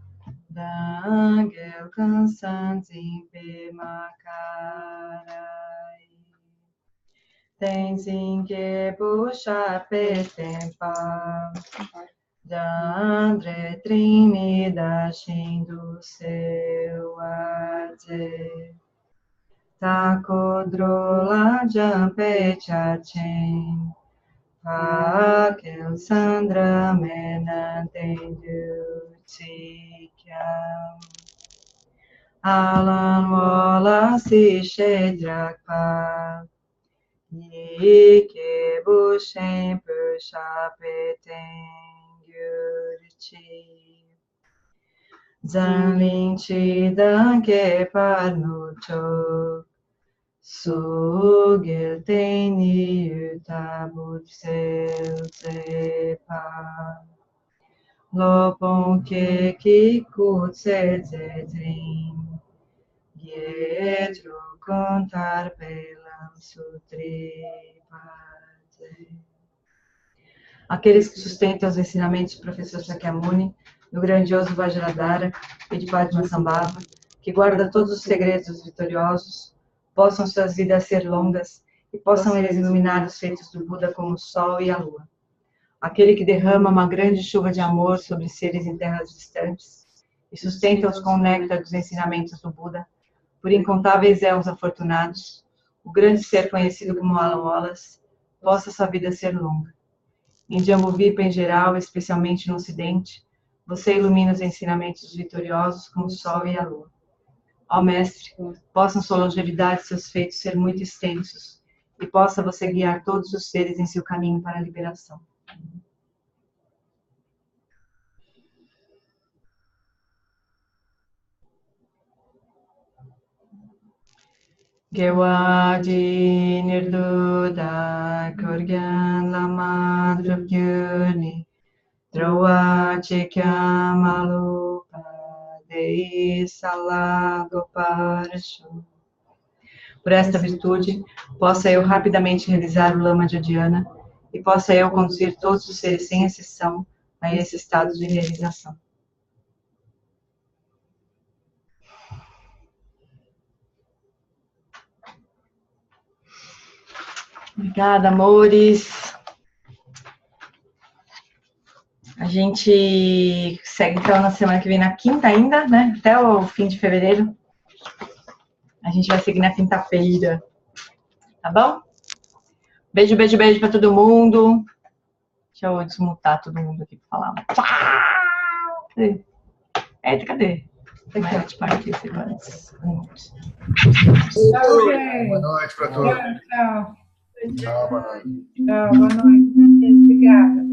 S3: dangel cansantin pe macarai. Tenzin que puxa pe tempa, dandre trinida do seu aze. Takodrola jampe chachen, Akel Sandra menantendu tsikyam. Alan Wallace Shedrakpa, Yike Bushen Pushapeten Gyurchi. Zanlin Chidan Ke Parnucho. Sugil teni utabut sel sepa. Lopon ke kikut setzetrin. Gietro contar pelam sutripate. Aqueles que sustentam os ensinamentos do professor Sakyamuni, do grandioso Vajradhara e de Padmasambhava, que guarda todos os segredos dos vitoriosos, possam suas vidas ser longas e possam eles iluminar os feitos do Buda como o sol e a lua. Aquele que derrama uma grande chuva de amor sobre seres em terras distantes e sustenta-os com o néctar dos ensinamentos do Buda, por incontáveis éons afortunados, o grande ser conhecido como Alan Wallace, possa sua vida ser longa. Em Jambudvipa em geral, especialmente no Ocidente, você ilumina os ensinamentos vitoriosos como o sol e a lua. Ó Mestre, possam sua longevidade e seus feitos ser muito extensos, e possa você guiar todos os seres em seu caminho para a liberação. Gewadi Nirduda Kurgyan Lama Drupyurni Drowa Chikyamalupa de Salagoparsho. Por esta virtude, possa eu rapidamente realizar o Lama de Dhyana e possa eu conduzir todos os seres sem exceção a esse estado de realização. Obrigada, amores. A gente segue então na semana que vem, na quinta ainda, né? Até o fim de fevereiro. A gente vai seguir na quinta-feira. Tá bom? Beijo, beijo, beijo pra todo mundo. Deixa eu desmutar todo mundo aqui pra falar. Tchau! Eita, cadê? Boa
S5: noite para todos.
S4: Tchau.
S5: Tchau, boa noite.
S4: Tchau, boa noite. Obrigada.